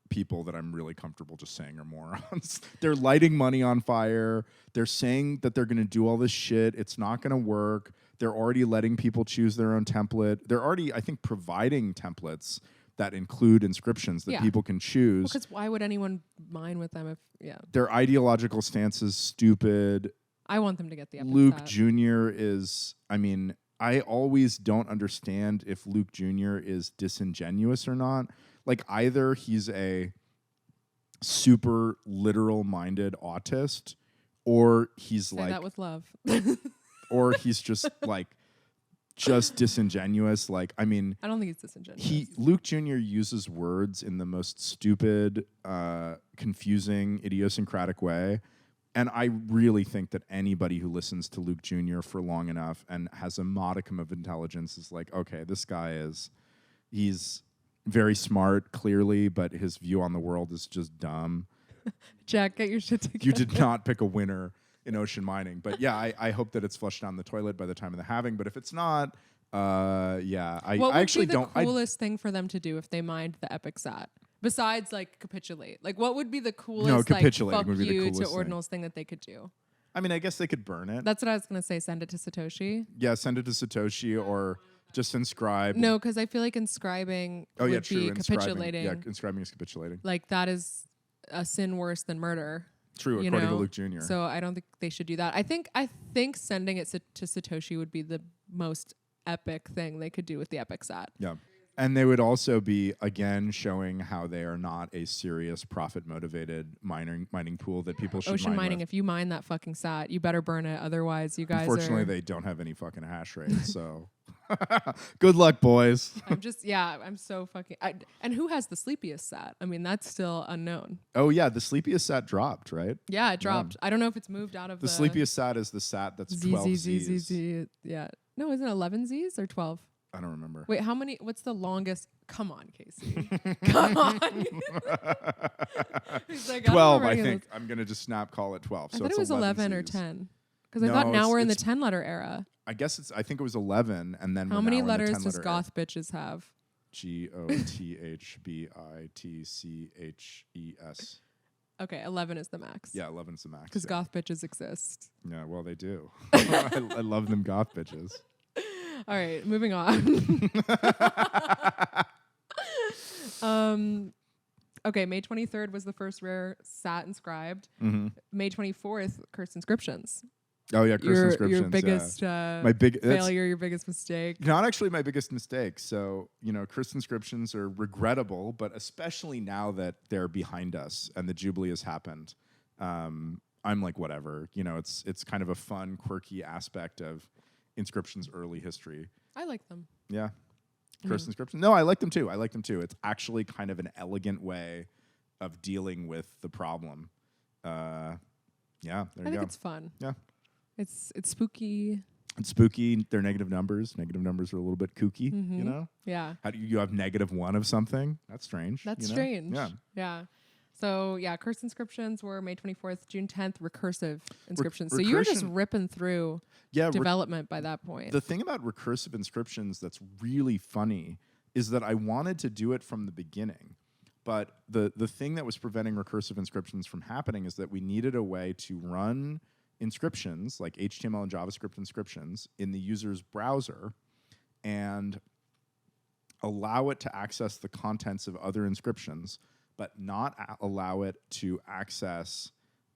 people that I'm really comfortable just saying are morons. They're lighting money on fire. They're saying that they're going to do all this shit. It's not going to work. They're already letting people choose their own template. They're already, I think, providing templates that include inscriptions that people can choose. Because why would anyone mine with them if, Their ideological stance is stupid. I want them to get the epic Luke sat. Jr. is, I always don't understand if Luke Jr. is disingenuous or not. Like, either he's a super literal-minded autist, or he's Say that with love. or he's just like, just disingenuous. Like, I don't think he's disingenuous. Luke Jr. uses words in the most stupid, confusing, idiosyncratic way. And I really think that anybody who listens to Luke Jr. for long enough and has a modicum of intelligence is like, okay, this guy he's very smart, clearly, but his view on the world is just dumb. Jack, get your shit together. You did not pick a winner in ocean mining. But yeah, I hope that it's flushed down the toilet by the time of the halving. But if it's not, I actually don't. What would be the coolest thing for them to do if they mined the epic sat? Besides, like, capitulate. Like, what would be the coolest, capitulating fuck would be the you coolest to ordinals thing that they could do? I guess they could burn it. That's what I was going to say. Send it to Satoshi. Yeah, send it to Satoshi or just inscribe. No, because I feel like inscribing would be capitulating. Yeah, inscribing is capitulating. Like, that is a sin worse than murder. True, according to Luke Jr. So I don't think they should do that. I think sending it to Satoshi would be the most epic thing they could do with the epic sat. Yeah. And they would also be, again, showing how they are not a serious profit-motivated mining pool that people should Ocean mine mining, with. if you mine that fucking sat, you better burn it. Otherwise, you guys Unfortunately, they don't have any fucking hash rate, so good luck, boys. I'm so fucking... and who has the sleepiest sat? I mean, that's still unknown. Oh, yeah, the sleepiest sat dropped, right? Yeah, it dropped. Yeah. I don't know if it's moved out of the sleepiest sat is the sat that's 12 Zs. Yeah. No, isn't it 11 Zs or 12? I don't remember. Wait, what's the longest? Come on, Casey. Come on. He's like, 12, I think. I'm going to just snap call it 12. I thought it was 11 or 10. Because I thought now we're in the 10 letter era. I guess I think it was 11, and then how many letters does goth bitches have? GOTHBITCHES. Okay, 11 is the max. Yeah, 11 is the max. Because goth bitches exist. Yeah, well, they do. I love them goth bitches. All right, moving on. Okay, May 23rd was the first rare sat inscribed. May 24th, cursed inscriptions. Oh yeah, cursed inscriptions. Your biggest failure, your biggest mistake. Not actually my biggest mistake. So, cursed inscriptions are regrettable, but especially now that they're behind us and the Jubilee has happened. I'm like, whatever. It's kind of a fun, quirky aspect of inscriptions' early history. I like them. Yeah. Cursed inscriptions. No, I like them too. It's actually kind of an elegant way of dealing with the problem. Yeah, there you go. I think it's fun. Yeah. It's spooky. It's spooky. They're negative numbers. Negative numbers are a little bit kooky, Yeah. How do you have -1 of something? That's strange. That's strange. Yeah. So, cursed inscriptions were May 24th, June 10th, recursive inscriptions. So you were just ripping through development by that point. The thing about recursive inscriptions that's really funny is that I wanted to do it from the beginning. But the thing that was preventing recursive inscriptions from happening is that we needed a way to run inscriptions, like HTML and JavaScript inscriptions, in the user's browser. And allow it to access the contents of other inscriptions, but not allow it to access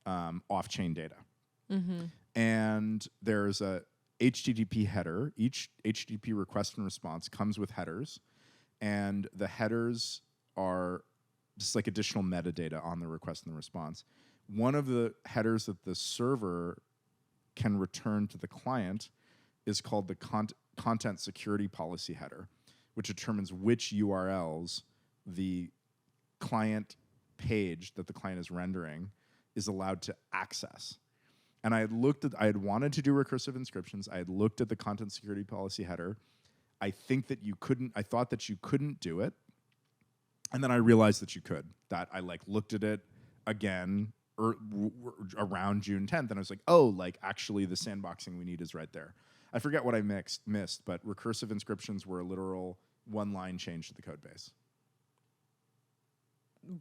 off-chain data. And there's a HTTP header. Each HTTP request and response comes with headers, and the headers are just like additional metadata on the request and the response. One of the headers that the server can return to the client is called the content security policy header, which determines which URLs the client page that the client is rendering is allowed to access. And I had wanted to do recursive inscriptions. I had looked at the content security policy header. I thought that you couldn't do it. And then I realized that you could. That I looked at it again around June 10th, and I was like, oh, actually the sandboxing we need is right there. I forget what I missed, but recursive inscriptions were a literal one-line change to the code base.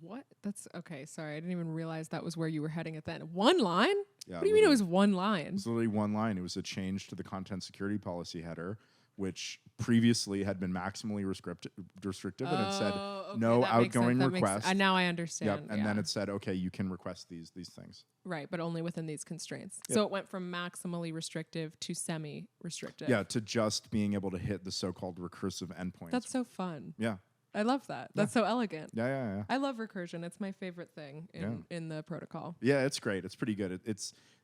What? That's okay. Sorry, I didn't even realize that was where you were heading at that. One line? Yeah, what do you mean it was one line? It was literally one line. It was a change to the content security policy header, which previously had been maximally restrictive, and it said no outgoing requests. Now I understand. Yep. And then it said, okay, you can request these things. Right, but only within these constraints. Yep. So it went from maximally restrictive to semi-restrictive. Yeah, to just being able to hit the so-called recursive endpoints. That's so fun. Yeah. I love that. That's so elegant. Yeah. I love recursion. It's my favorite thing in the protocol. Yeah, it's great. It's pretty good.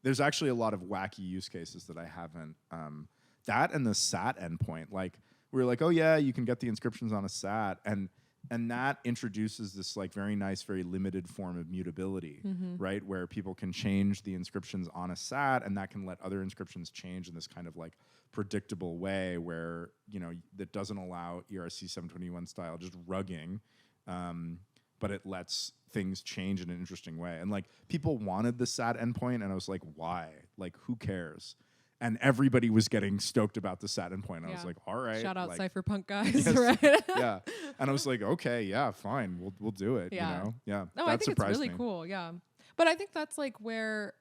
There's actually a lot of wacky use cases that I haven't. That and the SAT endpoint. We were like, oh yeah, you can get the inscriptions on a SAT, and that introduces this very nice, very limited form of mutability, right? Where people can change the inscriptions on a SAT, and that can let other inscriptions change in this kind of predictable way where, that doesn't allow ERC 721 style just rugging, but it lets things change in an interesting way. And people wanted the SAT endpoint, and I was like, why? Who cares? And everybody was getting stoked about the SAT endpoint. I was like, all right. Shout out Cypherpunk guys, yes, right? Yeah. And I was like, okay, yeah, fine. We'll do it. Yeah. Yeah. No, I think it's really cool. Yeah. But I think that's where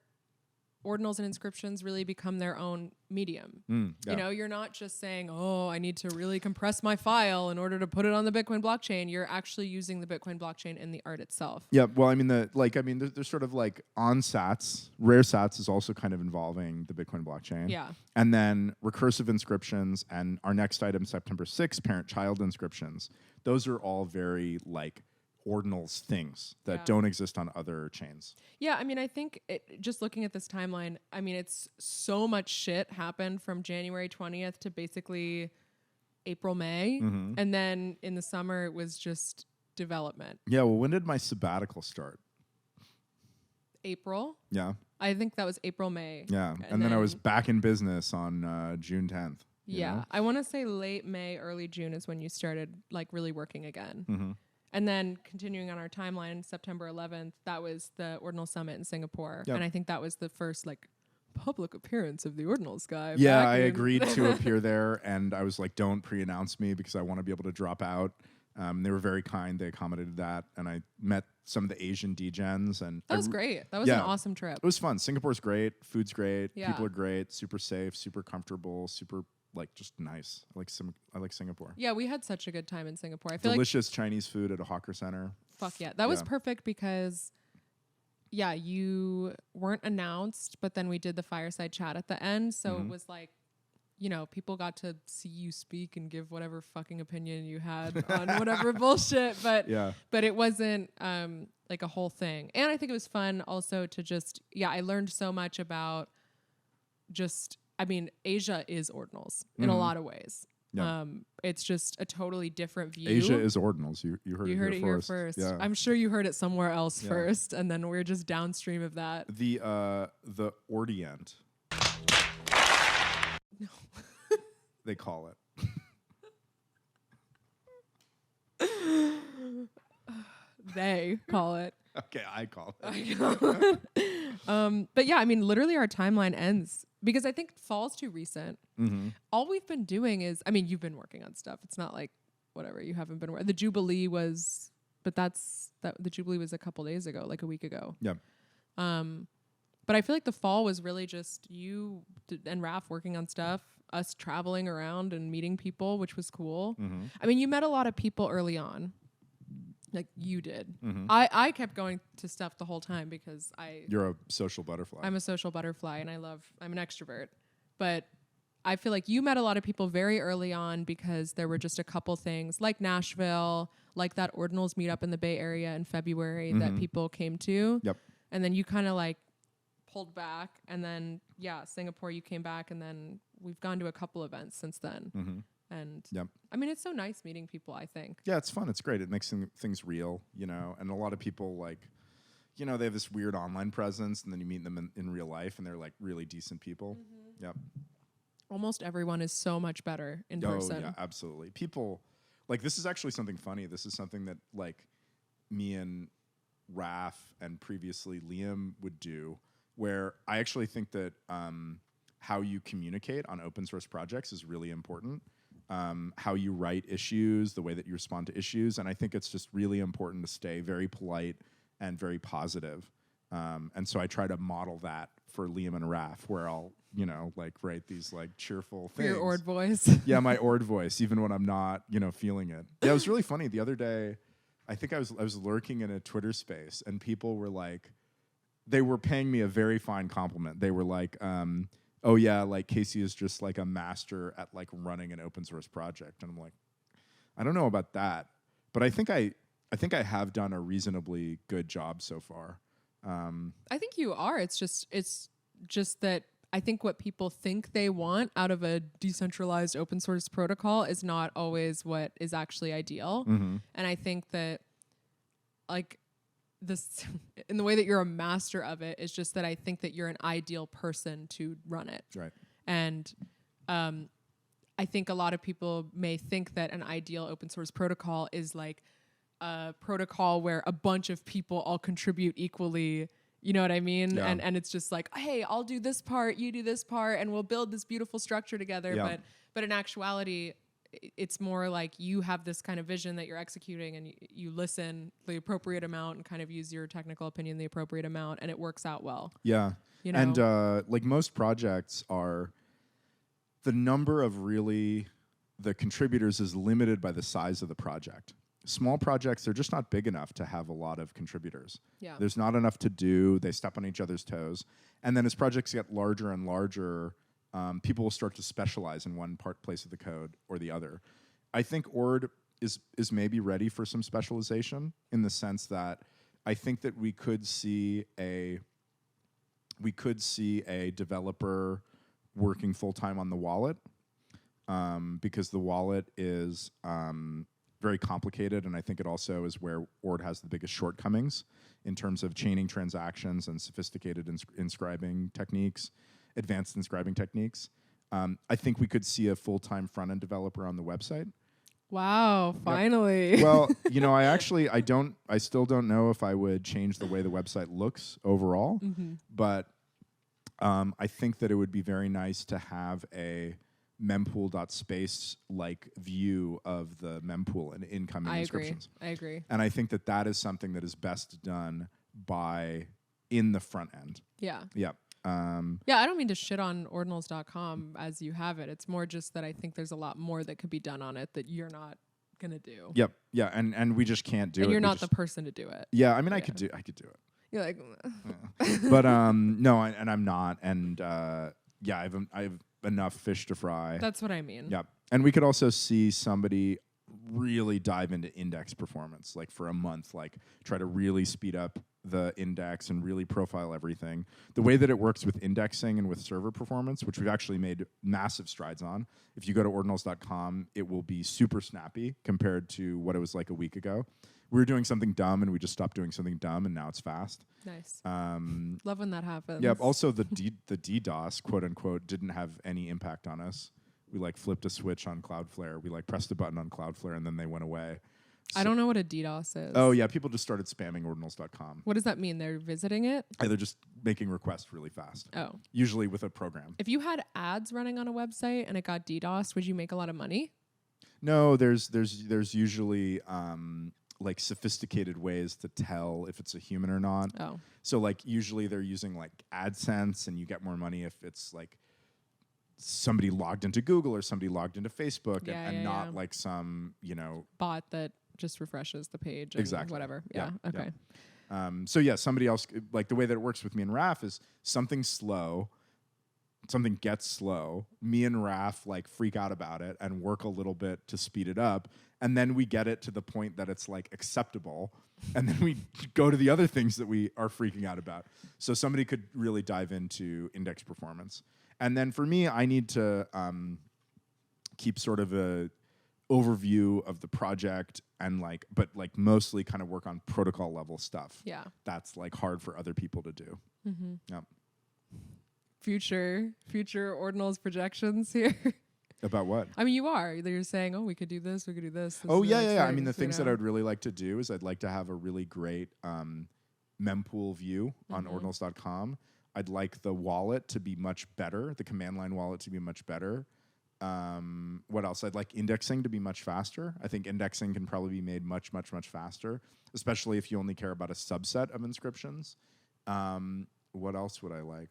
ordinals and inscriptions really become their own medium. Yeah. You're not just saying, oh, I need to really compress my file in order to put it on the Bitcoin blockchain. You're actually using the Bitcoin blockchain in the art itself. Yeah. Well, there's sort of on sats, rare sats is also kind of involving the Bitcoin blockchain. Yeah. And then recursive inscriptions and our next item, September 6th, parent-child inscriptions. Those are all very ordinals things that don't exist on other chains. Yeah, I think just looking at this timeline, it's so much shit happened from January 20th to basically April, May. And then in the summer, it was just development. Yeah, well, when did my sabbatical start? April. Yeah. I think that was April, May. Yeah, and then I was back in business on June 10th. Yeah, I want to say late May, early June is when you started really working again. And then continuing on our timeline, September 11th, that was the Ordinal Summit in Singapore. Yep. And I think that was the first public appearance of the Ordinals guy. Yeah, I agreed to appear there, and I was like, don't pre-announce me because I want to be able to drop out. They were very kind. They accommodated that. And I met some of the Asian degens. And that was great. That was an awesome trip. It was fun. Singapore's great. Food's great. Yeah. People are great. Super safe. Super comfortable. Super just nice. I like Singapore. Yeah, we had such a good time in Singapore. I feel delicious Chinese food at a hawker center. Fuck yeah. That was perfect because you weren't announced, but then we did the fireside chat at the end. So it was people got to see you speak and give whatever fucking opinion you had on whatever bullshit. But it wasn't a whole thing. And I think it was fun also to I learned so much about Asia is ordinals in a lot of ways. Yeah. It's just a totally different view. Asia is ordinals. You heard it here first. Yeah. I'm sure you heard it somewhere else first, and then we're just downstream of that. The Orient. No. They call it. They call it. Okay, I call it. But yeah, literally our timeline ends because I think fall's too recent. All we've been doing is, you've been working on stuff. It's not whatever, you haven't been the Jubilee was, but the Jubilee was a couple days ago, a week ago. Yeah. But I feel like the fall was really just you and Raph working on stuff us traveling around and meeting people, which was cool. Mm-hmm. I mean, you met a lot of people early on. Like you did. Mm-hmm. I kept going to stuff the whole time because You're a social butterfly. I'm a social butterfly and I'm an extrovert. But I feel like you met a lot of people very early on because there were just a couple things like Nashville, like that Ordinals meetup in the Bay Area in February that people came to. Yep. And then you kind of like pulled back, and then Singapore, you came back, and then we've gone to a couple events since then. Mm-hmm. And yep. I mean, it's so nice meeting people, I think. Yeah, it's fun. It's great. It makes things real, you know, and a lot of people like, you know, they have this weird online presence, and then you meet them in real life, and they're like really decent people. Mm-hmm. Yep. Almost everyone is so much better in person. Yeah, absolutely. People, like, this is actually something funny. This is something that, like, me and Raph and previously Liam would do, where I actually think that how you communicate on open source projects is really important. How you write issues, the way that you respond to issues. And I think it's just really important to stay very polite and very positive. And so I try to model that for Liam and Raph, where I'll, you know, like write these like cheerful things. Your Ord voice. Yeah, my Ord voice, even when I'm not, you know, feeling it. Yeah, it was really funny. The other day, I think I was lurking in a Twitter space, and people were like, they were paying me a very fine compliment. They were like, oh yeah, like Casey is just like a master at like running an open source project. And I'm like, I don't know about that, but I think I have done a reasonably good job so far. I think you are. It's just that I think what people think they want out of a decentralized open source protocol is not always what is actually ideal. Mm-hmm. And I think that like this in the way that you're a master of it is just that I think that you're an ideal person to run it. Right. And I think a lot of people may think that an ideal open source protocol is like a protocol where a bunch of people all contribute equally. You know what I mean? Yeah. And it's just like, hey, I'll do this part, you do this part, and we'll build this beautiful structure together. Yeah. But in actuality, it's more like you have this kind of vision that you're executing, and you listen the appropriate amount and kind of use your technical opinion the appropriate amount, and it works out well. Yeah. You know? And like most projects are, the number of really the contributors is limited by the size of the project. Small projects, they're just not big enough to have a lot of contributors. Yeah. There's not enough to do. They step on each other's toes. And then as projects get larger and larger, people will start to specialize in one place of the code or the other. I think Ord is maybe ready for some specialization in the sense that I think that we could see a developer working full-time on the wallet because the wallet is very complicated, and I think it also is where Ord has the biggest shortcomings in terms of chaining transactions and sophisticated inscribing techniques, advanced inscribing techniques. I think we could see a full-time front-end developer on the website. Wow, finally. Yep. Well, you know, I still don't know if I would change the way the website looks overall, but I think that it would be very nice to have a mempool.space like view of the mempool and incoming inscriptions. I agree. And I think that is something that is best done in the front end. Yeah. Yeah. Yeah, I don't mean to shit on ordinals.com as you have it. It's more just that I think there's a lot more that could be done on it that you're not gonna do. Yep. Yeah. And we just can't do it. And you're not the person to do it. Yeah. I mean, I could do it. You're like, but no, and I'm not. And yeah, I have enough fish to fry. That's what I mean. Yep. And we could also see somebody really dive into index performance, like for a month, like try to really speed up the index and really profile everything. The way that it works with indexing and with server performance, which we've actually made massive strides on. If you go to ordinals.com, it will be super snappy compared to what it was like a week ago. We were doing something dumb and we just stopped doing something dumb and now it's fast. Nice. Love when that happens. Yeah. Also, the DDoS, quote unquote, didn't have any impact on us. We like flipped a switch on Cloudflare. We like pressed a button on Cloudflare and then they went away. I don't know what a DDoS is. Oh yeah, people just started spamming ordinals.com. What does that mean? They're visiting it? They're just making requests really fast. Oh. Usually with a program. If you had ads running on a website and it got DDoS, would you make a lot of money? No, there's usually like sophisticated ways to tell if it's a human or not. Oh. So like usually they're using like AdSense and you get more money if it's like somebody logged into Google or somebody logged into Facebook and not yeah. like some, bot that just refreshes the page and exactly. whatever. Yeah. Okay. So yeah, somebody else, like the way that it works with me and Raph is something gets slow. Me and Raph like freak out about it and work a little bit to speed it up. And then we get it to the point that it's like acceptable. And then we go to the other things that we are freaking out about. So somebody could really dive into index performance. And then for me, I need to keep sort of a overview of the project and but mostly kind of work on protocol level stuff. Yeah. That's like hard for other people to do. Mm-hmm. Yep. Future Ordinals projections here. About what? I mean, you're saying, we could do this, we could do this. Yeah. I mean, the things that I would really like to do is I'd like to have a really great mempool view on ordinals.com. I'd like the wallet to be much better, the command line wallet to be much better. What else? I'd like indexing to be much faster. I think indexing can probably be made much, much, much faster, especially if you only care about a subset of inscriptions. What else would I like?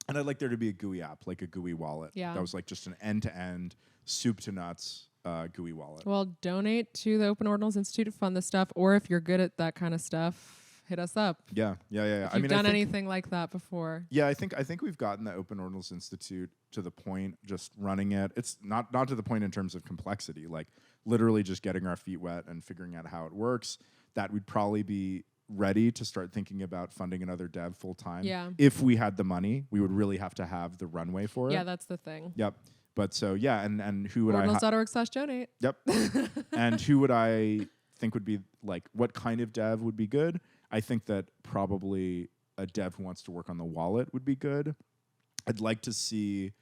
And I'd like there to be a GUI app, like a GUI wallet. Yeah. That was like just an end-to-end, soup to nuts GUI wallet. Well, donate to the Open Ordinals Institute to fund this stuff, or if you're good at that kind of stuff, hit us up. Yeah. If you've done anything like that before. Yeah, I think we've gotten the Open Ordinals Institute to the point just running it. It's not to the point in terms of complexity, like literally just getting our feet wet and figuring out how it works. That we'd probably be ready to start thinking about funding another dev full time. Yeah. If we had the money, we would really have to have the runway for it. Yeah, that's the thing. Yep. But so yeah, and who would Ordinals.org/donate. Yep. And who would I think would be like, what kind of dev would be good? I think that probably a dev who wants to work on the wallet would be good. I'd like to see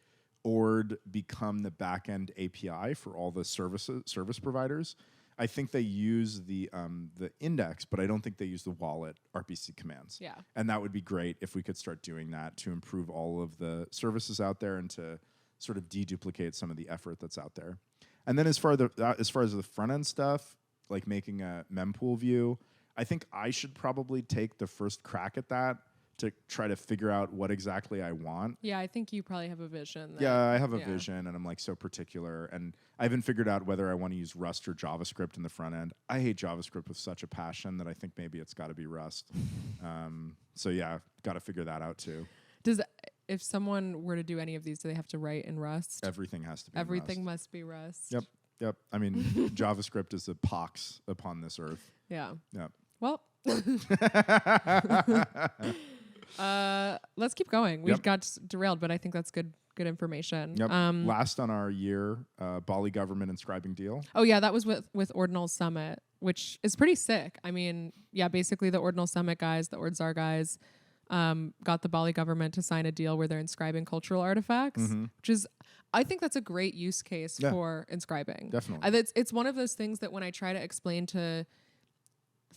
Ord become the backend API for all the service providers. I think they use the index, but I don't think they use the wallet RPC commands. Yeah. And that would be great if we could start doing that to improve all of the services out there and to sort of deduplicate some of the effort that's out there. And then as far as the front end stuff, like making a mempool view, I think I should probably take the first crack at that to try to figure out what exactly I want. Yeah, I think you probably have a vision. Yeah, I have a vision, and I'm like so particular, and I haven't figured out whether I want to use Rust or JavaScript in the front end. I hate JavaScript with such a passion that I think maybe it's got to be Rust. So yeah, got to figure that out too. If someone were to do any of these, do they have to write in Rust? Everything has to be. Everything must be Rust. Yep. I mean, JavaScript is a pox upon this earth. Yeah. Yep. Well. Let's keep going. We got derailed, but I think that's good information. Yep. Last on our year, Bali government inscribing deal. Oh yeah, that was with Ordinal Summit, which is pretty sick. I mean, yeah, basically the Ordinal Summit guys, the Ordzar guys, got the Bali government to sign a deal where they're inscribing cultural artifacts, which is, I think that's a great use case for inscribing. Definitely. It's one of those things that when I try to explain to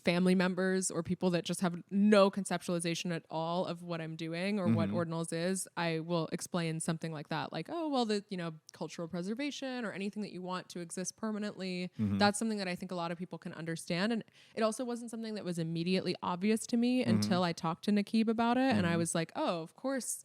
family members or people that just have no conceptualization at all of what I'm doing or what Ordinals is, I will explain something like that. Like, oh, well, the, cultural preservation or anything that you want to exist permanently. That's something that I think a lot of people can understand. And it also wasn't something that was immediately obvious to me until I talked to Nakib about it. And I was like, oh, of course,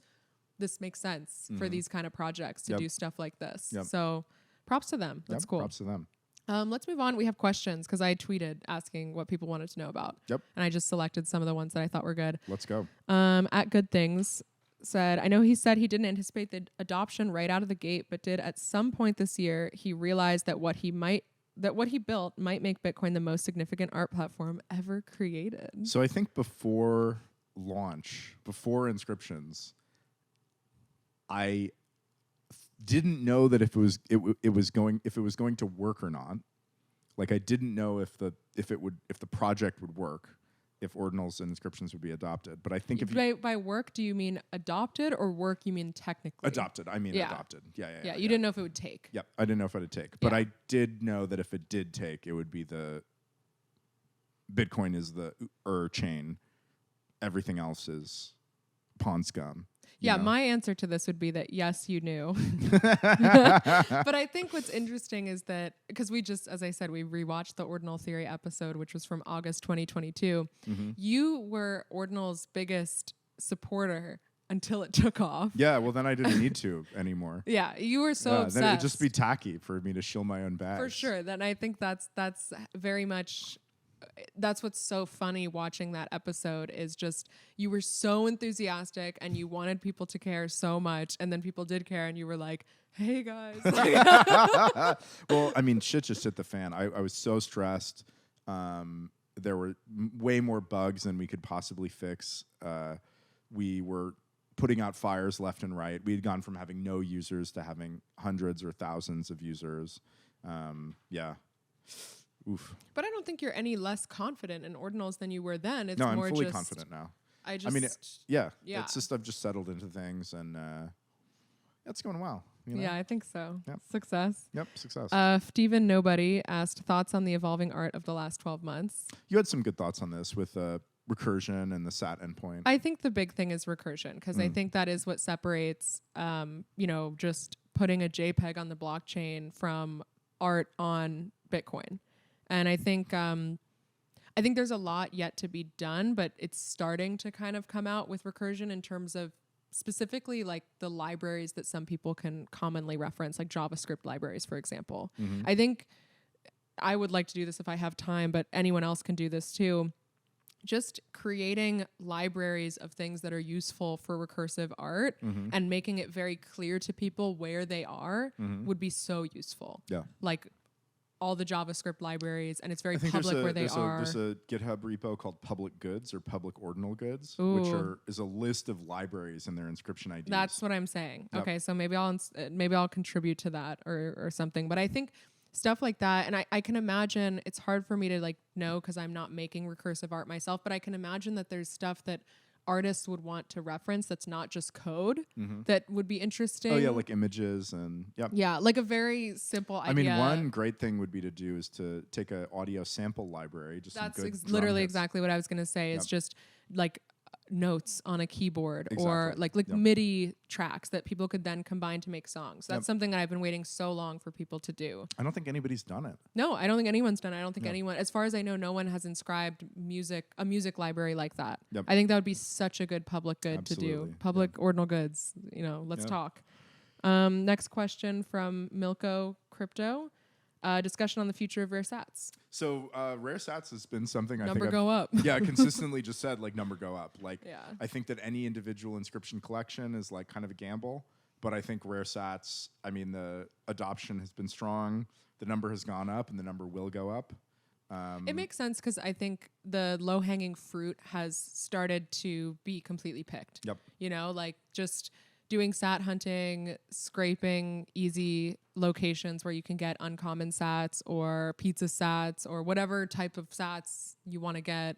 this makes sense for these kind of projects to do stuff like this. So props to them. That's cool. Props to them. Let's move on. We have questions because I tweeted asking what people wanted to know about. Yep. And I just selected some of the ones that I thought were good. Let's go. At Good Things said, I know he said he didn't anticipate the adoption right out of the gate, but did at some point this year, he realized that what he built might make Bitcoin the most significant art platform ever created. So I think before launch, before inscriptions, I didn't know that if it was going to work or not. Like I didn't know if the project would work, if ordinals and inscriptions would be adopted. But I think by work, do you mean adopted or work you mean technically? Adopted. I mean adopted. Yeah. You didn't know if it would take. Yep. I didn't know if it would take. But I did know that if it did take, it would be the Bitcoin is the chain. Everything else is pawn scum. Yeah, my answer to this would be that yes, you knew. But I think what's interesting is that, because we just, as I said, we rewatched the Ordinal Theory episode, which was from August 2022. You were Ordinal's biggest supporter until it took off. Yeah, well, then I didn't need to anymore. Yeah, you were so obsessed. Then it'd just be tacky for me to shill my own bags. For sure. Then I think that's very much... That's what's so funny watching that episode is just you were so enthusiastic and you wanted people to care so much, and then people did care and you were like, hey guys. Well, I mean, shit just hit the fan. I was so stressed. There were way more bugs than we could possibly fix. We were putting out fires left and right. We had gone from having no users to having hundreds or thousands of users. Yeah. Oof. But I don't think you're any less confident in Ordinals than you were then. It's I'm more fully just confident now. I mean, yeah. It's just I've just settled into things, and it's going well. You know? Yeah, I think so. Yep. Success. Yep, success. Steven Nobody asked thoughts on the evolving art of the last 12 months. You had some good thoughts on this with recursion and the SAT endpoint. I think the big thing is recursion, because I think that is what separates, just putting a JPEG on the blockchain from art on Bitcoin. And I think there's a lot yet to be done, but it's starting to kind of come out with recursion in terms of specifically like the libraries that some people can commonly reference, like JavaScript libraries, for example. Mm-hmm. I think I would like to do this if I have time, but anyone else can do this too. Just creating libraries of things that are useful for recursive art and making it very clear to people where they are would be so useful. Yeah. Like all the JavaScript libraries, and it's very public where they are. There's a GitHub repo called Public Goods or Public Ordinal Goods, which is a list of libraries and their inscription IDs. That's what I'm saying. Yep. Okay, so maybe I'll contribute to that or something. But I think stuff like that, and I can imagine, it's hard for me to know because I'm not making recursive art myself, but I can imagine that there's stuff that artists would want to reference that's not just code that would be interesting. Oh yeah, like images and yeah, like a very simple idea. I mean, one great thing would be to do is to take an audio sample library. Just that's literally exactly what I was going to say. It's just like notes on a keyboard or like MIDI tracks that people could then combine to make songs. That's something that I've been waiting so long for people to do. I don't think anybody's done it. No, I don't think anyone's done it. I don't think anyone, as far as I know, no one has inscribed a music library like that. Yep. I think that would be such a good public good to do. Public ordinal goods, let's talk. Next question from MilkoOCrypto. Discussion on the future of rare sats. So rare sats has been something number go up. Yeah, consistently just said number go up. I think that any individual inscription collection is kind of a gamble, but I think rare sats, I mean, the adoption has been strong. The number has gone up, and the number will go up. It makes sense because I think the low-hanging fruit has started to be completely picked. Yep. Just doing sat hunting, scraping easy locations where you can get uncommon sats or pizza sats or whatever type of sats you want to get,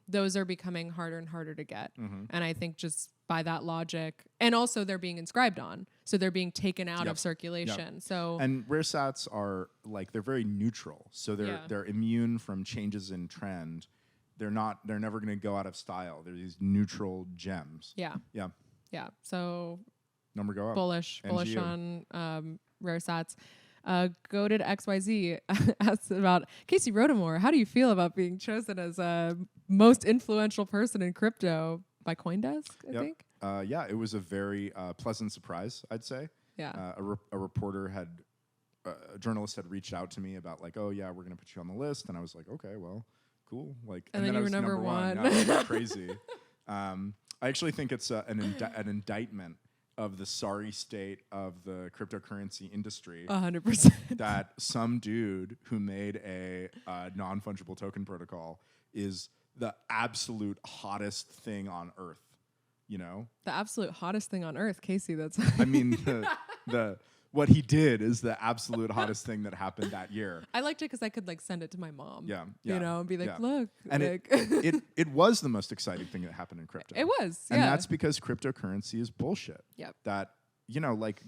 those are becoming harder and harder to get. And I think just by that logic, and also they're being inscribed on, so they're being taken out of circulation. Yep. So and rare sats are they're very neutral, so they're immune from changes in trend. They're never going to go out of style. They're these neutral gems. Yeah. So number go up. Bullish on rare sats. Goatedxyz asks about Casey Rodamore. How do you feel about being chosen as most influential person in crypto by CoinDesk? I think. Yeah, it was a very pleasant surprise, I'd say. Yeah. A reporter a journalist had reached out to me about we're going to put you on the list, and I was like, okay, well, cool. And then you were number one. Yeah, it was crazy. I actually think it's an indictment of the sorry state of the cryptocurrency industry. 100%. That some dude who made a non-fungible token protocol is the absolute hottest thing on earth. The absolute hottest thing on earth, Casey. That's. I mean, the what he did is the absolute hottest thing that happened that year. I liked it because I could send it to my mom. Yeah. And be like, look. And it was the most exciting thing that happened in crypto. It was. And that's because cryptocurrency is bullshit. Yep. That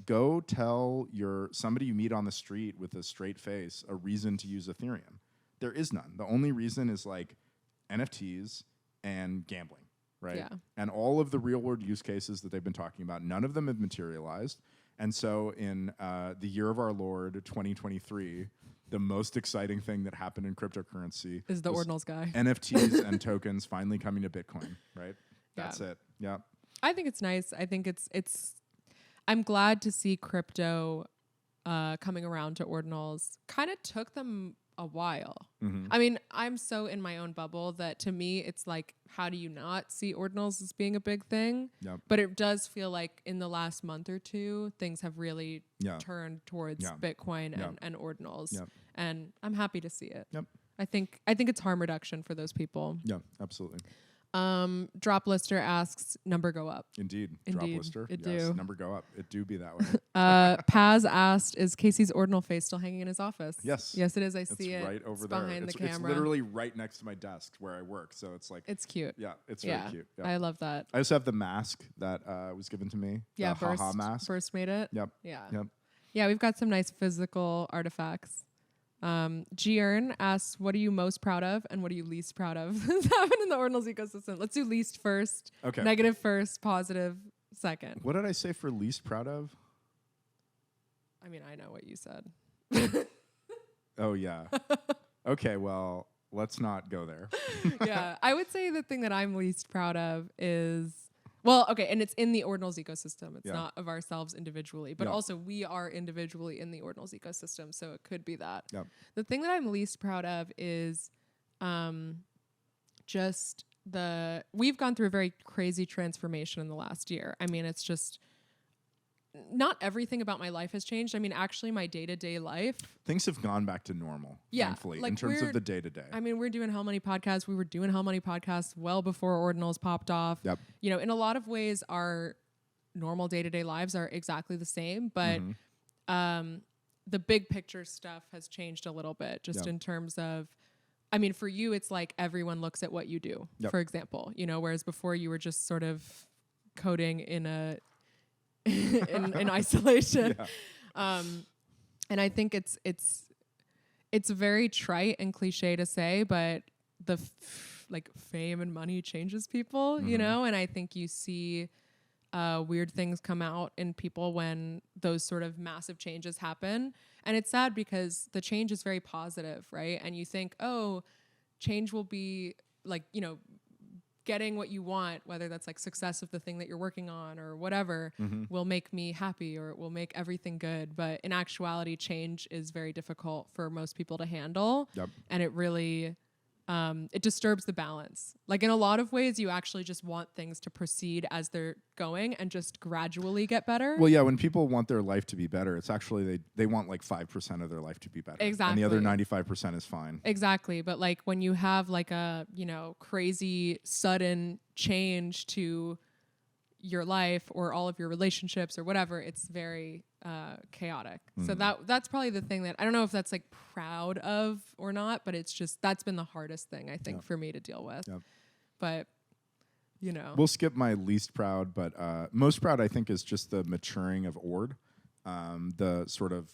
go tell somebody you meet on the street with a straight face a reason to use Ethereum. There is none. The only reason is NFTs and gambling. Right. Yeah. And all of the real world use cases that they've been talking about, none of them have materialized. And so in the year of our Lord, 2023, the most exciting thing that happened in cryptocurrency is the Ordinals guy. NFTs and tokens finally coming to Bitcoin, right? That's it. Yeah. I think it's nice. I think it's. I'm glad to see crypto coming around to ordinals. Kind of took them a while. Mm-hmm. I mean, I'm so in my own bubble that to me, it's like, how do you not see ordinals as being a big thing? Yep. But it does feel like in the last month or two, things have really turned towards Bitcoin and ordinals. Yep. And I'm happy to see it. Yep. I think it's harm reduction for those people. Yeah, absolutely. Drop Lister asks, number go up. Indeed. Drop Lister. It yes, do. Number go up. It do be that way. Paz asked, is Casey's ordinal face still hanging in his office? Yes. Yes, it is. I see it. Right over it's there. Behind the camera. It's literally right next to my desk where I work. So it's like. It's cute. Yeah, it's very cute. Yeah. I love that. I also have the mask that was given to me. Yeah, the haha mask. Burst made it. Yep. Yeah. Yep. Yeah, we've got some nice physical artifacts. Jiurn asks, what are you most proud of and what are you least proud of that's happened in the ordinals ecosystem? Let's do least first, okay. Negative first, positive second. What did I say for least proud of? I mean, I know what you said. Oh, yeah. Okay, well, let's not go there. Yeah, I would say the thing that I'm least proud of is, well, okay, and it's in the ordinals ecosystem. It's not of ourselves individually, but also we are individually in the ordinals ecosystem, so it could be that. Yep. The thing that I'm least proud of is just we've gone through a very crazy transformation in the last year. I mean, it's just not everything about my life has changed. I mean, actually, my day-to-day life. Things have gone back to normal, thankfully, like in terms of the day-to-day. I mean, we're doing how many podcasts? We were doing how many podcasts well before ordinals popped off. Yep. You know, in a lot of ways, our normal day-to-day lives are exactly the same, but the big picture stuff has changed a little bit, just in terms of, I mean, for you, it's like everyone looks at what you do, for example, you know, whereas before you were just sort of coding in a in isolation. And I think it's very trite and cliche to say, but the like fame and money changes people, you know? And I think you see weird things come out in people when those sort of massive changes happen. And it's sad because the change is very positive, right? And you think, oh, change will be like, you know, getting what you want, whether that's like success of the thing that you're working on or whatever, will make me happy or it will make everything good. But in actuality, change is very difficult for most people to handle. Yep. And it really, it disturbs the balance. Like in a lot of ways, you actually just want things to proceed as they're going and just gradually get better. Well, yeah, when people want their life to be better, it's actually they want like 5% of their life to be better. Exactly. And the other 95% is fine. Exactly. But like when you have like a, you know, crazy sudden change to your life or all of your relationships or whatever, it's very chaotic. So that's probably the thing that I don't know if that's like proud of or not, but it's just that's been the hardest thing I think for me to deal with. Yep. But you know, we'll skip my least proud, but most proud I think is just the maturing of Ord, the sort of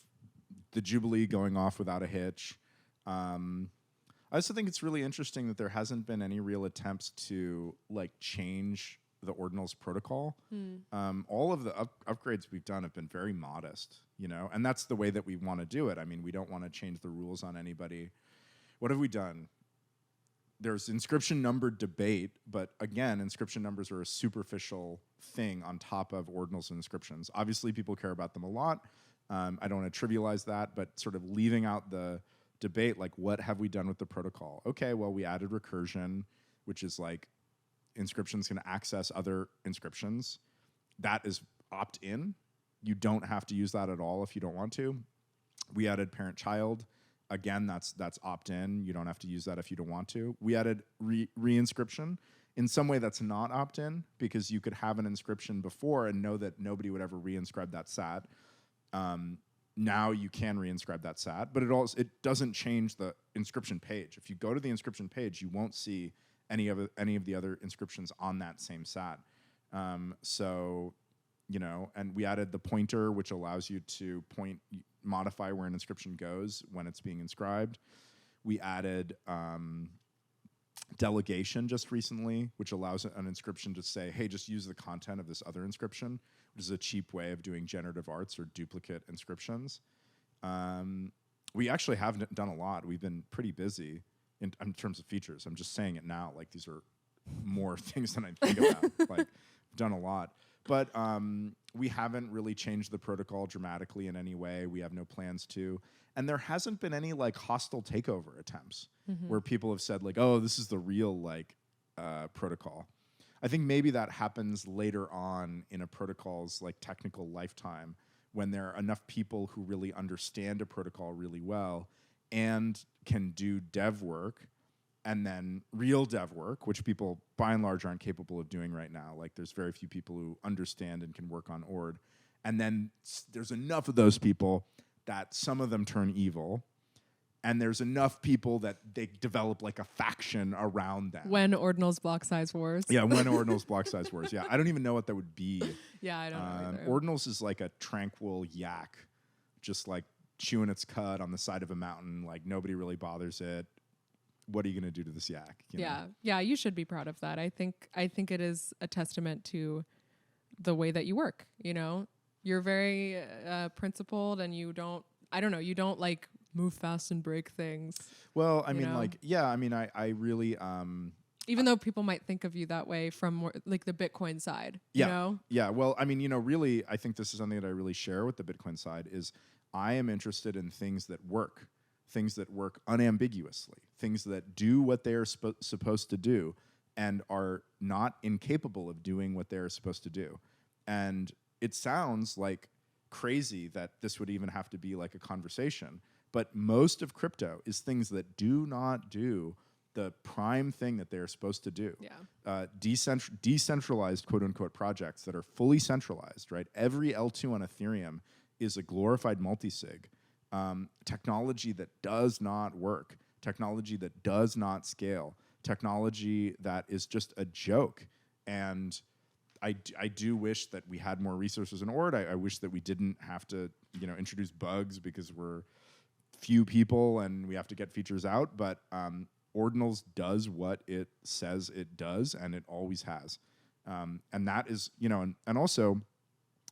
the Jubilee going off without a hitch. I also think it's really interesting that there hasn't been any real attempts to like change the Ordinals protocol. All of the upgrades we've done have been very modest, you know, and that's the way that we want to do it. I mean, we don't want to change the rules on anybody. What have we done? There's inscription number debate, but again, inscription numbers are a superficial thing on top of Ordinals and inscriptions. Obviously, people care about them a lot. I don't want to trivialize that, but sort of leaving out the debate, like what have we done with the protocol? Okay, well, we added recursion, which is like inscriptions can access other inscriptions. That is opt-in. You don't have to use that at all if you don't want to. We added parent-child. Again, that's opt-in. You don't have to use that if you don't want to. We added re-inscription. In some way, that's not opt-in because you could have an inscription before and know that nobody would ever re-inscribe that SAT. Now you can re-inscribe that SAT, but it doesn't change the inscription page. If you go to the inscription page, you won't see any of the other inscriptions on that same SAT. So, you know, and we added the pointer, which allows you to modify where an inscription goes when it's being inscribed. We added delegation just recently, which allows an inscription to say, hey, just use the content of this other inscription, which is a cheap way of doing generative arts or duplicate inscriptions. We actually have done a lot. We've been pretty busy in terms of features. I'm just saying it now, like these are more things than I think about. Like, I've done a lot. But we haven't really changed the protocol dramatically in any way. We have no plans to. And there hasn't been any like hostile takeover attempts where people have said like, oh, this is the real like protocol. I think maybe that happens later on in a protocol's like technical lifetime when there are enough people who really understand a protocol really well and can do dev work. And then real dev work, which people by and large aren't capable of doing right now. Like there's very few people who understand and can work on Ord. And then there's enough of those people that some of them turn evil. And there's enough people that they develop like a faction around them. Wen Ordinals block size wars. Yeah, Wen Ordinals block size wars. Yeah, I don't even know what that would be. Yeah, I don't know either. Ordinals is like a tranquil yak, just like chewing its cud on the side of a mountain. Like nobody really bothers it. What are you going to do to this yak? You know? Yeah, you should be proud of that. I think it is a testament to the way that you work. You know, you're very principled, and you don't like move fast and break things. Well, I mean, like, yeah, I mean, I really, even though people might think of you that way from more, like the Bitcoin side, yeah, you know? Yeah, well, I mean, really, I think this is something that I really share with the Bitcoin side is I am interested in things that work unambiguously, things that do what they are supposed to do and are not incapable of doing what they are supposed to do. And it sounds like crazy that this would even have to be like a conversation, but most of crypto is things that do not do the prime thing that they're supposed to do. Yeah. Decentralized quote unquote projects that are fully centralized, right? Every L2 on Ethereum is a glorified multisig. Technology that does not work, technology that does not scale, technology that is just a joke. And I do wish that we had more resources in Ord. I wish that we didn't have to, introduce bugs because we're few people and we have to get features out. But Ordinals does what it says it does, and it always has. And that is, and also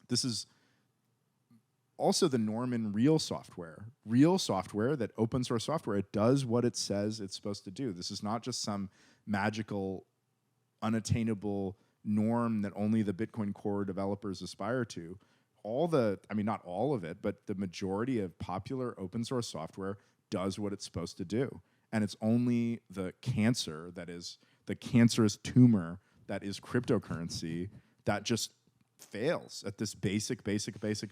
this is also the norm in real software. Real software, that open source software, it does what it says it's supposed to do. This is not just some magical, unattainable norm that only the Bitcoin Core developers aspire to. Not all of it, but the majority of popular open source software does what it's supposed to do. And it's only the cancer that is the cancerous tumor that is cryptocurrency that just fails at this basic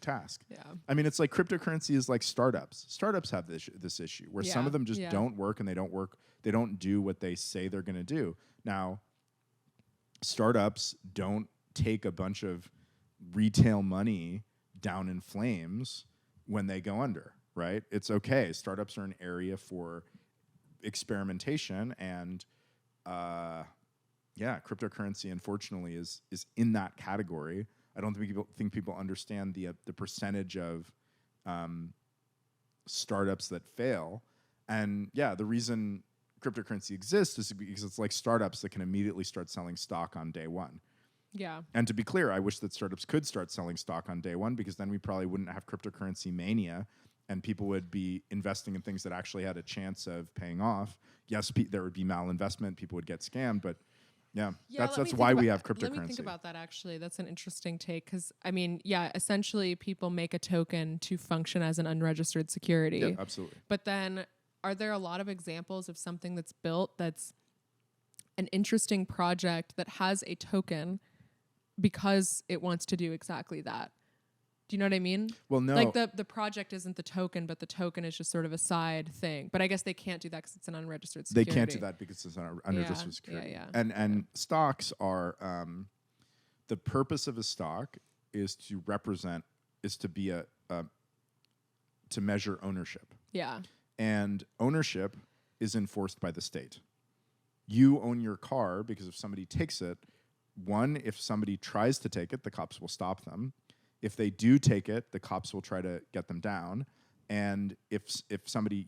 task. Yeah. I mean, it's like cryptocurrency is like startups. Startups have this issue where some of them just don't work, and they don't do what they say they're going to do. Now, startups don't take a bunch of retail money down in flames when they go under, right? It's okay. Startups are an area for experimentation, and cryptocurrency, unfortunately, is in that category. I don't think people understand the percentage of startups that fail. And the reason cryptocurrency exists is because it's like startups that can immediately start selling stock on day one. Yeah. And to be clear, I wish that startups could start selling stock on day one, because then we probably wouldn't have cryptocurrency mania, and people would be investing in things that actually had a chance of paying off. Yes, there would be malinvestment, people would get scammed, but that's why we have cryptocurrency. Let me think about that, actually. That's an interesting take, because, essentially people make a token to function as an unregistered security. Yeah, absolutely. But then are there a lot of examples of something that's built that's an interesting project that has a token because it wants to do exactly that? Do you know what I mean? Well, no. Like the project isn't the token, but the token is just sort of a side thing. But I guess they can't do that because it's an unregistered security. They can't do that because it's an unregistered security. Yeah. And stocks are, the purpose of a stock is to be to measure ownership. Yeah. And ownership is enforced by the state. You own your car because if somebody takes it, if somebody tries to take it, the cops will stop them. If they do take it, the cops will try to get them down. And if somebody,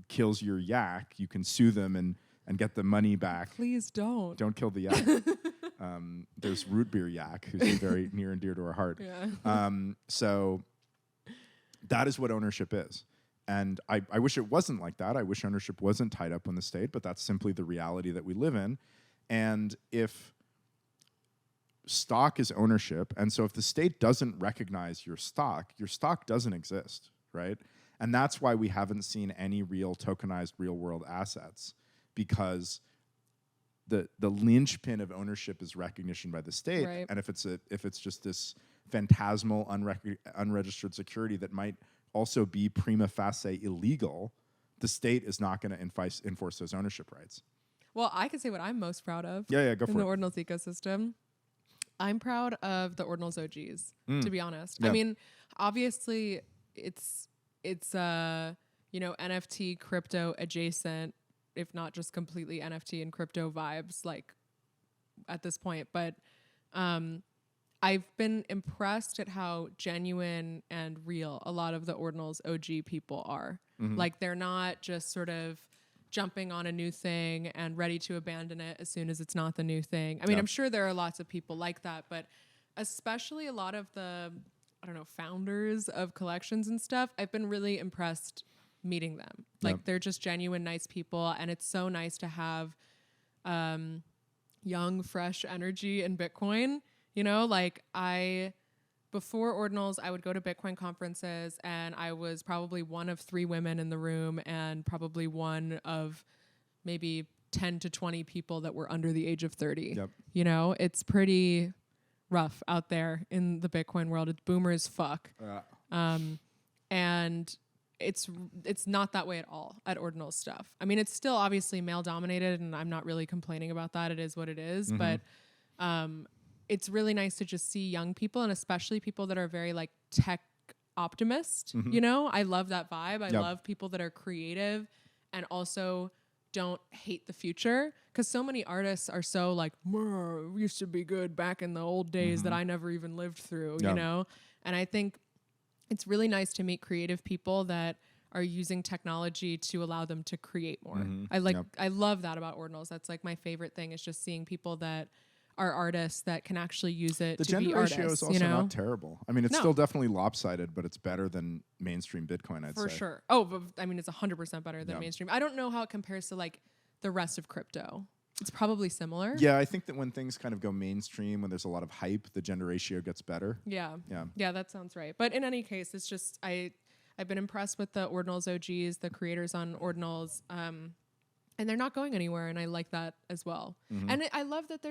kills your yak, you can sue them and get the money back. Please don't. Don't kill the yak. There's Root Beer Yak, who's very near and dear to our heart. Yeah. So that is what ownership is. And I wish it wasn't like that. I wish ownership wasn't tied up in the state, but that's simply the reality that we live in. And if stock is ownership, and so if the state doesn't recognize your stock doesn't exist, right? And that's why we haven't seen any real tokenized real world assets, because the linchpin of ownership is recognition by the state. Right. And if it's just this phantasmal unregistered security that might also be prima facie illegal, the state is not going to enforce those ownership rights. Well, I can say what I'm most proud of. Yeah, go for in the it. Ordinals ecosystem. I'm proud of the Ordinals OGs, to be honest. Yeah. I mean, obviously it's NFT crypto adjacent, if not just completely NFT and crypto vibes, like at this point. But I've been impressed at how genuine and real a lot of the Ordinals OG people are. Mm-hmm. Like, they're not just sort of jumping on a new thing and ready to abandon it as soon as it's not the new thing. I mean, I'm sure there are lots of people like that, but especially a lot of the, founders of collections and stuff, I've been really impressed meeting them. Like, they're just genuine, nice people, and it's so nice to have young, fresh energy in Bitcoin. Before Ordinals, I would go to Bitcoin conferences, and I was probably one of 3 women in the room and probably one of maybe 10 to 20 people that were under the age of 30. Yep. It's pretty rough out there in the Bitcoin world. It's boomer as fuck. And it's not that way at all at Ordinals stuff. I mean, it's still obviously male dominated, and I'm not really complaining about that. It is what it is. Mm-hmm. But it's really nice to just see young people, and especially people that are very like tech optimist. Mm-hmm. I love that vibe. I love people that are creative and also don't hate the future, because so many artists are so like, we used to be good back in the old days that I never even lived through, And I think it's really nice to meet creative people that are using technology to allow them to create more. Mm-hmm. I love that about Ordinals. That's like my favorite thing, is just seeing people that are artists that can actually use it to be artists. The gender ratio is also not terrible. I mean, it's still definitely lopsided, but it's better than mainstream Bitcoin, I'd say. For sure. Oh, but I mean, it's 100% better than mainstream. I don't know how it compares to like the rest of crypto. It's probably similar. Yeah, I think that when things kind of go mainstream, when there's a lot of hype, the gender ratio gets better. Yeah, that sounds right. But in any case, it's just I've been impressed with the Ordinals OGs, the creators on Ordinals, and they're not going anywhere, and I like that as well. Mm-hmm. And I love that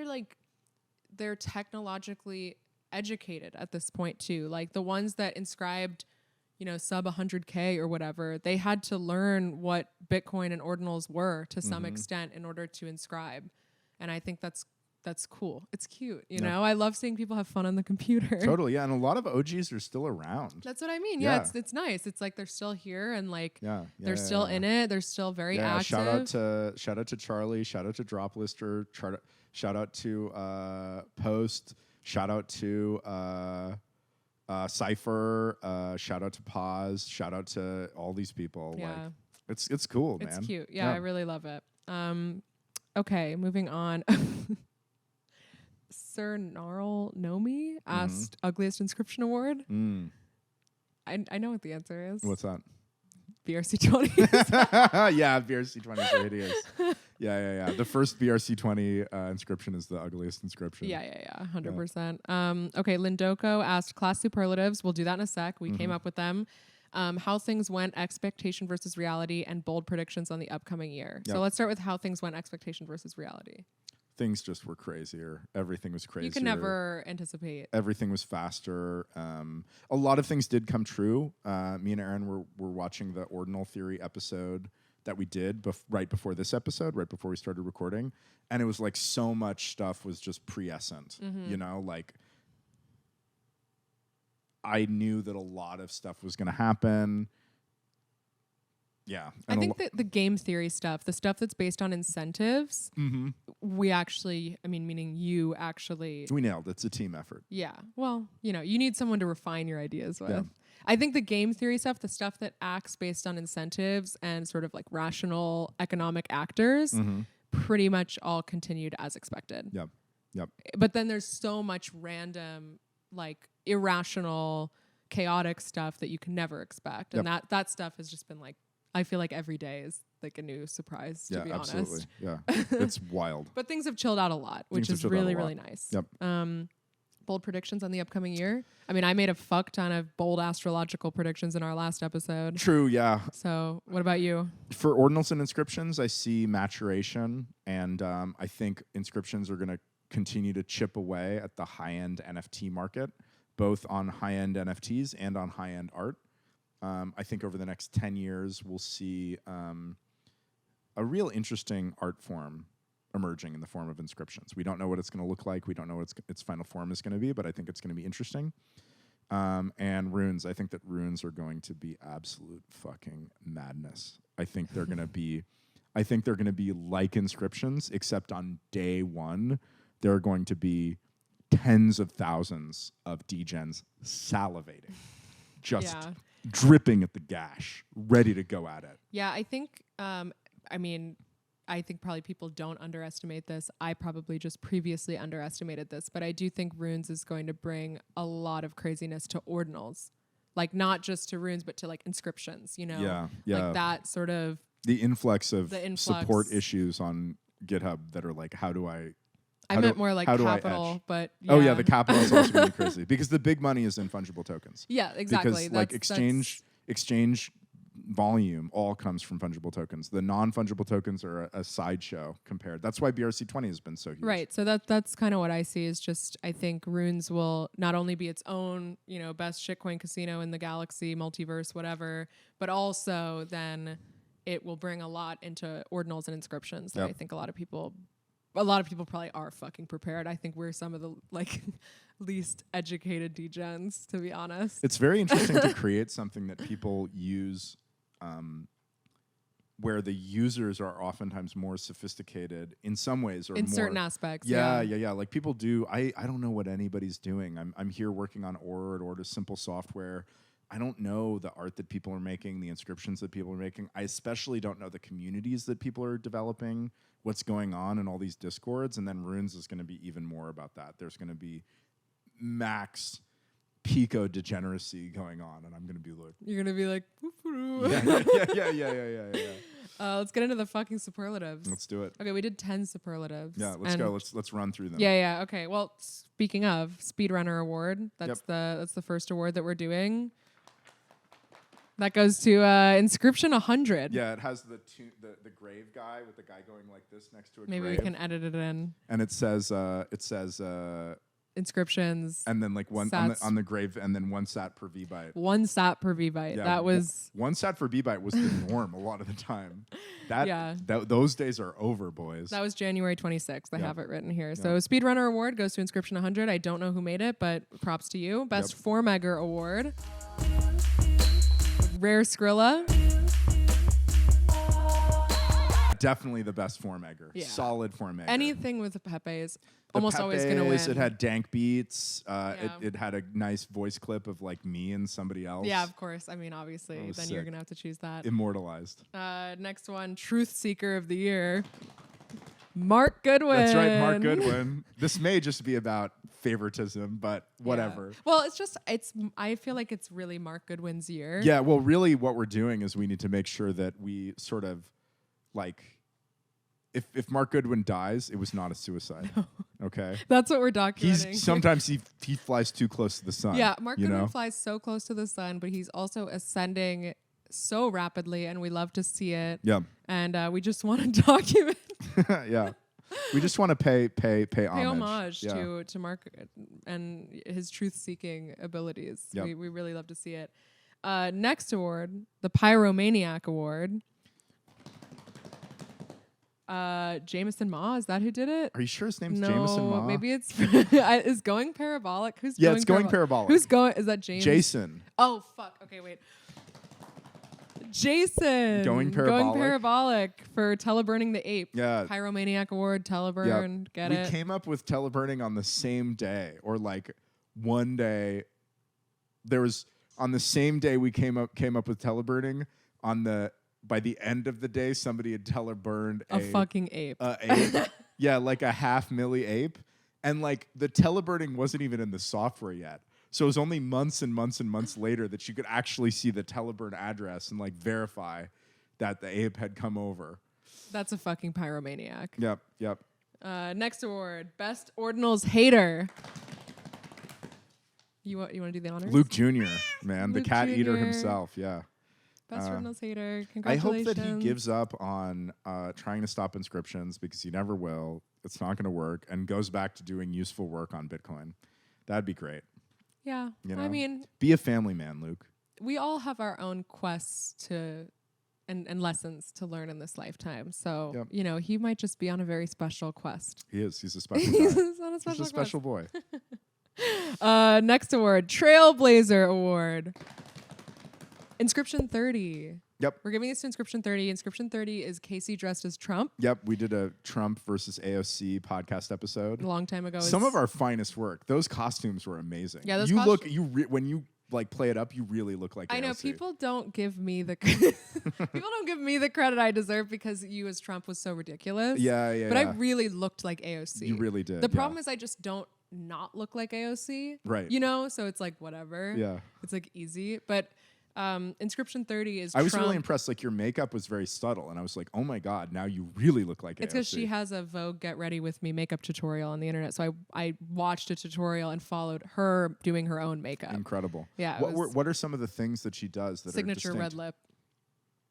they're technologically educated at this point too. Like the ones that inscribed, sub 100K or whatever, they had to learn what Bitcoin and Ordinals were to some extent in order to inscribe. And I think that's cool. It's cute. You know, I love seeing people have fun on the computer. Totally. Yeah. And a lot of OGs are still around. That's what I mean. Yeah. It's nice. It's like they're still here, and like they're still in it. They're still very active. Shout out to Charlie. Shout out to Droplister. Shout out to Post. Shout out to Cypher. Shout out to Paz. Shout out to all these people. Yeah. Like it's cool, man. It's cute. Yeah, I really love it. Okay, moving on. SirGnarlGnomie asked ugliest inscription award. I know what the answer is. What's that? BRC-20. Yeah, BRC-20 is hideous. Yeah. The first BRC-20 inscription is the ugliest inscription. Yeah, 100%. Okay, lyndoco asked class superlatives. We'll do that in a sec. We came up with them. How things went, expectation versus reality, and bold predictions on the upcoming year. Yep. So let's start with how things went, expectation versus reality. Things just were crazier. Everything was crazier. You can never anticipate. Everything was faster. A lot of things did come true. Me and Aaron were watching the Ordinal Theory episode that we did right before this episode, right before we started recording. And it was like so much stuff was just prescient. You know, like I knew that a lot of stuff was going to happen. Yeah. I think that the game theory stuff, the stuff that's based on incentives, we actually, meaning you actually. We nailed it. It's a team effort. Yeah. Well, you need someone to refine your ideas with. Yeah. I think the game theory stuff, the stuff that acts based on incentives and sort of like rational economic actors, pretty much all continued as expected. Yep. But then there's so much random, like irrational, chaotic stuff that you can never expect. And that stuff has just been like, I feel like every day is like a new surprise, to be honest. Absolutely. Yeah, it's wild. But things have chilled out a lot, which is really, really nice. Yep. Bold predictions on the upcoming year. I mean, I made a fuck ton of bold astrological predictions in our last episode. True, yeah. So what about you? For Ordinals and inscriptions, I see maturation, and I think inscriptions are going to continue to chip away at the high-end NFT market, both on high-end NFTs and on high-end art. I think over the next 10 years, we'll see a real interesting art form emerging in the form of inscriptions. We don't know what it's going to look like. We don't know what its final form is going to be, but I think it's going to be interesting. And runes, I think that runes are going to be absolute fucking madness. I think they're going to be like inscriptions, except on day one, there are going to be tens of thousands of degens salivating, just dripping at the gash, ready to go at it. Yeah, I think, I think probably people don't underestimate this. I probably just previously underestimated this, but I do think runes is going to bring a lot of craziness to ordinals. Like not just to runes, but to like inscriptions, you know? Yeah. Like that sort of... The influx of support issues on GitHub that are like, I meant more like capital, but yeah. Oh yeah, the capital is also going to be crazy because the big money is in fungible tokens. Yeah, exactly. Because like exchange volume all comes from fungible tokens. The non-fungible tokens are a sideshow compared. That's why BRC-20 has been so huge. Right. So that's kind of what I see is just I think runes will not only be its own, best shitcoin casino in the galaxy, multiverse, whatever, but also then it will bring a lot into ordinals and inscriptions that I think a lot of people probably are fucking prepared. I think we're some of the like least educated degens, to be honest. It's very interesting to create something that people use where the users are oftentimes more sophisticated in some ways or in more certain aspects. Yeah. Like people do. I don't know what anybody's doing. I'm here working on or just simple software. I don't know the art that people are making, the inscriptions that people are making. I especially don't know the communities that people are developing, what's going on in all these discords. And then Runes is going to be even more about that. There's going to be max pico degeneracy going on, and I'm going to be like... You're going to be like... Yeah. Let's get into the fucking superlatives. Let's do it. Okay, we did 10 superlatives. Yeah, let's go. Let's run through them. Yeah. Okay. Well, speaking of Speedrunner Award, that's the first award that we're doing. That goes to Inscription 100. Yeah, it has the grave guy with the guy going like this next to a grave. Maybe we can edit it in. And it says inscriptions. And then like one on the grave, and then 1 sat per V-byte. 1 sat per V-byte. Yeah, that was 1 sat per V-byte was the norm a lot of the time. Those days are over, boys. That was January 26th. I have it written here. So Speedrunner Award goes to Inscription 100. I don't know who made it, but props to you. Best 4-megger award. Rare Skrilla. Definitely the best 4-megger. Yeah. Solid 4-megger. Anything with the Pepe is almost always going to win. It had dank beats. It had a nice voice clip of like me and somebody else. Yeah, of course. I mean, obviously, then sick. You're going to have to choose that. Immortalized. Next one, Truth Seeker of the Year. Mark Goodwin. That's right, Mark Goodwin. This may just be about favoritism, but whatever. Yeah. Well, I feel like it's really Mark Goodwin's year. Yeah, well, really what we're doing is we need to make sure that we sort of like, if Mark Goodwin dies, it was not a suicide. No. Okay? That's what we're documenting. Sometimes he flies too close to the sun. Yeah, Mark Goodwin flies so close to the sun, but he's also ascending so rapidly, and we love to see it. Yeah. And we just want to document. Yeah. We just want to pay homage to Mark and his truth-seeking abilities. Yep. We really love to see it. Next award, the Pyromaniac Award. Jameson Ma, is that who did it? Are you sure his name's Jameson Ma? Maybe it's is Going Parabolic. Who's going? Yeah, it's Going Parabolic. Who's going? Is that James? Jason. Oh fuck. Okay, wait. Jason. Going Parabolic for Teleburning the Ape. Yeah. Pyromaniac Award, Teleburn. Get it? We came up with Teleburning on the same day, or like one day. There was on the same day we came up with Teleburning. By the end of the day, somebody had Teleburned a fucking ape. Ape. Yeah, like a 500,000 ape. And like the Teleburning wasn't even in the software yet. So it was only months and months and months later that you could actually see the Teleburn address and like verify that the ape had come over. That's a fucking pyromaniac. Yep. Next award, Best Ordinals Hater. You want to do the honors? Luke Jr., man, the Luke cat eater Jr. himself. Yeah. Best Ordinals Hater. I Congratulations. hope that he gives up on trying to stop inscriptions, because he never will. It's not going to work, and goes back to doing useful work on Bitcoin. That'd be great. Yeah. You know? I mean, be a family man, Luke. we all have our own quests and lessons to learn in this lifetime. So, you know, he might just be on a very special quest. He is. He's a special guy. He's on a special He's a special boy. Next award, Trailblazer Award. Inscription 30. Yep. We're giving this to Inscription 30. Inscription 30 is Casey dressed as Trump. Yep. We did a Trump versus AOC podcast episode A long time ago. Some of our finest work. Those costumes were amazing. Yeah, those when you like play it up, you really look like I know AOC. people don't give me the credit I deserve, because you as Trump was so ridiculous. Yeah. But I really looked like AOC. You really did. The problem is I just don't not look like AOC. Right. You know, so it's like whatever. Yeah. It's like easy. But Inscription 30 is I was Trump. really impressed. Like, your makeup was very subtle, and I was like, oh my God, now you really look like It's AOC. because she has a Vogue Get Ready With Me makeup tutorial on the internet. So I watched a tutorial and followed her doing her own makeup. Incredible. Yeah. What are some of the things that she does that Signature are red distinct? lip.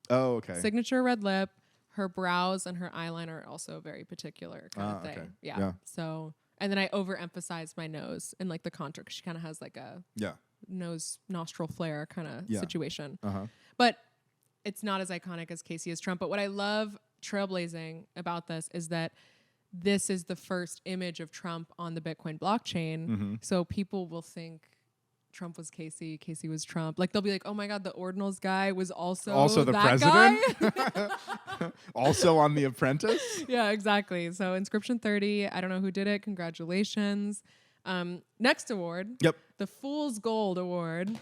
Oh, okay. Signature red lip. Her brows and her eyeliner are also a very particular kind of thing. Okay. Yeah. So, and then I overemphasized my nose in like the contour, because she kind of has like a nose nostril flare kind of situation. But it's not as iconic as Casey as Trump. But what I love trailblazing about this is that this is the first image of Trump on the Bitcoin blockchain. So people will think Trump was Casey, Casey was Trump. Like, they'll be like, oh my God, the Ordinals guy was also the that president? guy? Also on The Apprentice? Yeah, exactly. So Inscription 30, I don't know who did it. Congratulations. Next award. Yep. The Fool's Gold Award.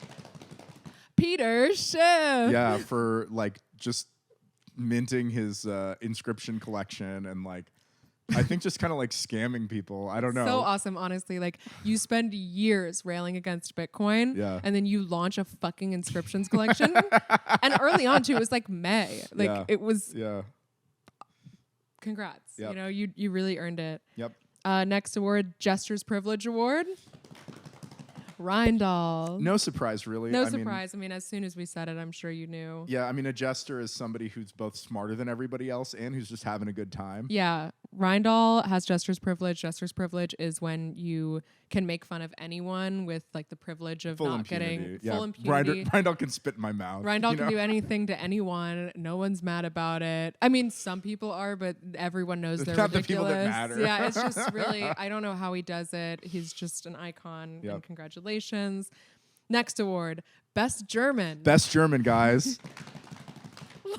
Peter Schiff. Yeah, for like just minting his inscription collection and like, I think just kind of like scamming people. I don't know. So awesome, honestly. Like, you spend years railing against Bitcoin, and then you launch a fucking inscriptions collection. And early on too, it was like May. Like it was. Yeah. Congrats. Yep. You know, you really earned it. Yep. Next award, Jester's Privilege Award. Rindal. No surprise, really. No surprise. I mean, as soon as we said it, I'm sure you knew. Yeah, I mean, a jester is somebody who's both smarter than everybody else and who's just having a good time. Yeah. Rindal has Jester's Privilege. Jester's Privilege is when you can make fun of anyone with like the privilege of Full not impunity. getting full impunity. Rindal can spit in my mouth. Rindal can do anything to anyone. No one's mad about it. I mean, some people are, but everyone knows they're not ridiculous. the people that matter. Yeah, it's just really, I don't know how he does it. He's just an icon. Yep. And congratulations. Next award, Best German. Best German, guys.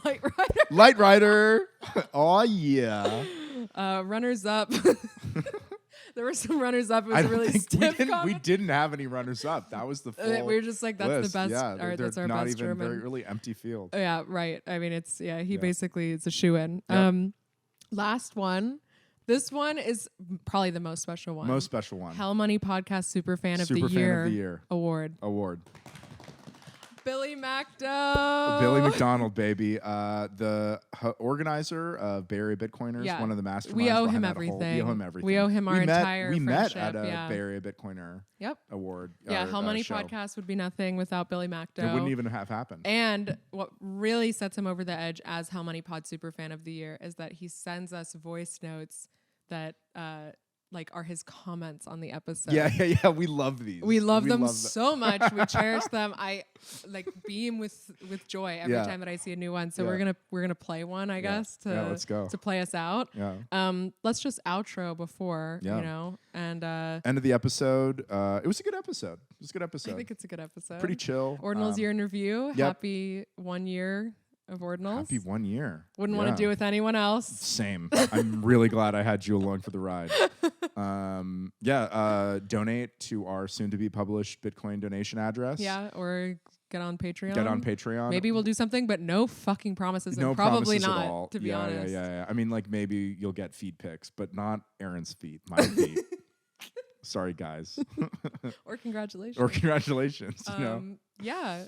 Light Rider. Light Rider. Oh, yeah. Runners up. There were some runners up. It was a really stiff comment. We didn't have any runners up. That was the full we were just like, that's list. the best. Yeah, All right, that's our not best even German. very really empty field. Yeah, right. I mean, it's basically it's a shoe-in. Yep. Last one. This one is probably the most special one. Most special one. Hell Money Podcast Super Fan of the Year award. Billy Macdo. Billy McDonald, baby. The organizer of Bay Area Bitcoiners, one of the masterminds. We owe him everything. We owe him everything. We owe him our entire We met friendship. at a Bay Area Bitcoiner award. Yeah, Hell Money show. Podcast would be nothing without Billy Macdo. It wouldn't even have happened. And what really sets him over the edge as Hell Money Pod Super Fan of the Year is that he sends us voice notes that like are his comments on the episode. Yeah. We love these. We love them so much. We cherish them. I like beam with joy every time that I see a new one. So we're gonna play one, I guess, let's go. to play us out. Yeah. Let's just outro before, you know, and end of the episode. It was a good episode. I think it's a good episode. Pretty chill. Ordinals year in review. Yep. Happy 1 year of Ordinals. Happy 1 year. Wouldn't want to do with anyone else. Same. I'm really glad I had you along for the ride. Donate to our soon-to-be published Bitcoin donation address. Yeah, or get on Patreon. Get on Patreon. Maybe we'll do something, but no fucking promises. No and probably promises not, at all. to be honest. Yeah. I mean, like maybe you'll get feet pics, but not Aaron's feet. My feet. Sorry, guys. Or congratulations. Or congratulations. You know? Yeah.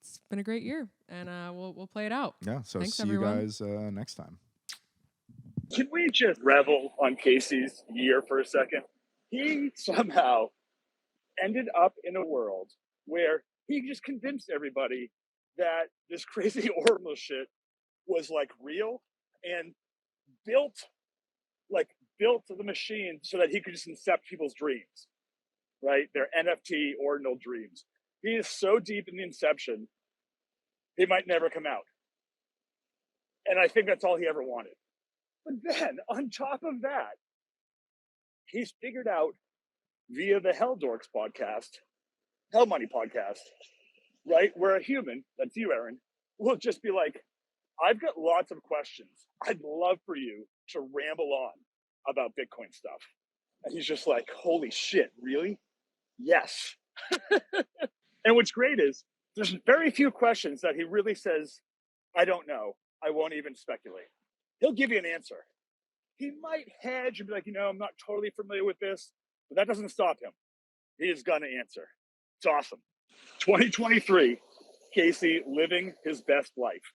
it's been a great year, and we'll play it out. Yeah. So Thanks, see everyone. you guys next time. Can we just revel on Casey's year for a second? He somehow ended up in a world where he just convinced everybody that this crazy Ordinal shit was like real, and built the machine so that he could just incept people's dreams, right? Their NFT Ordinal dreams. He is so deep in the inception, he might never come out. And I think that's all he ever wanted. But then, on top of that, he's figured out via the Hell Dorks podcast, Hell Money podcast, right? Where a human, that's you, Aaron, will just be like, I've got lots of questions. I'd love for you to ramble on about Bitcoin stuff. And he's just like, holy shit, really? Yes. And what's great is there's very few questions that he really says, I don't know. I won't even speculate. He'll give you an answer. He might hedge and be like, I'm not totally familiar with this, but that doesn't stop him. He is going to answer. It's awesome. 2023, Casey living his best life.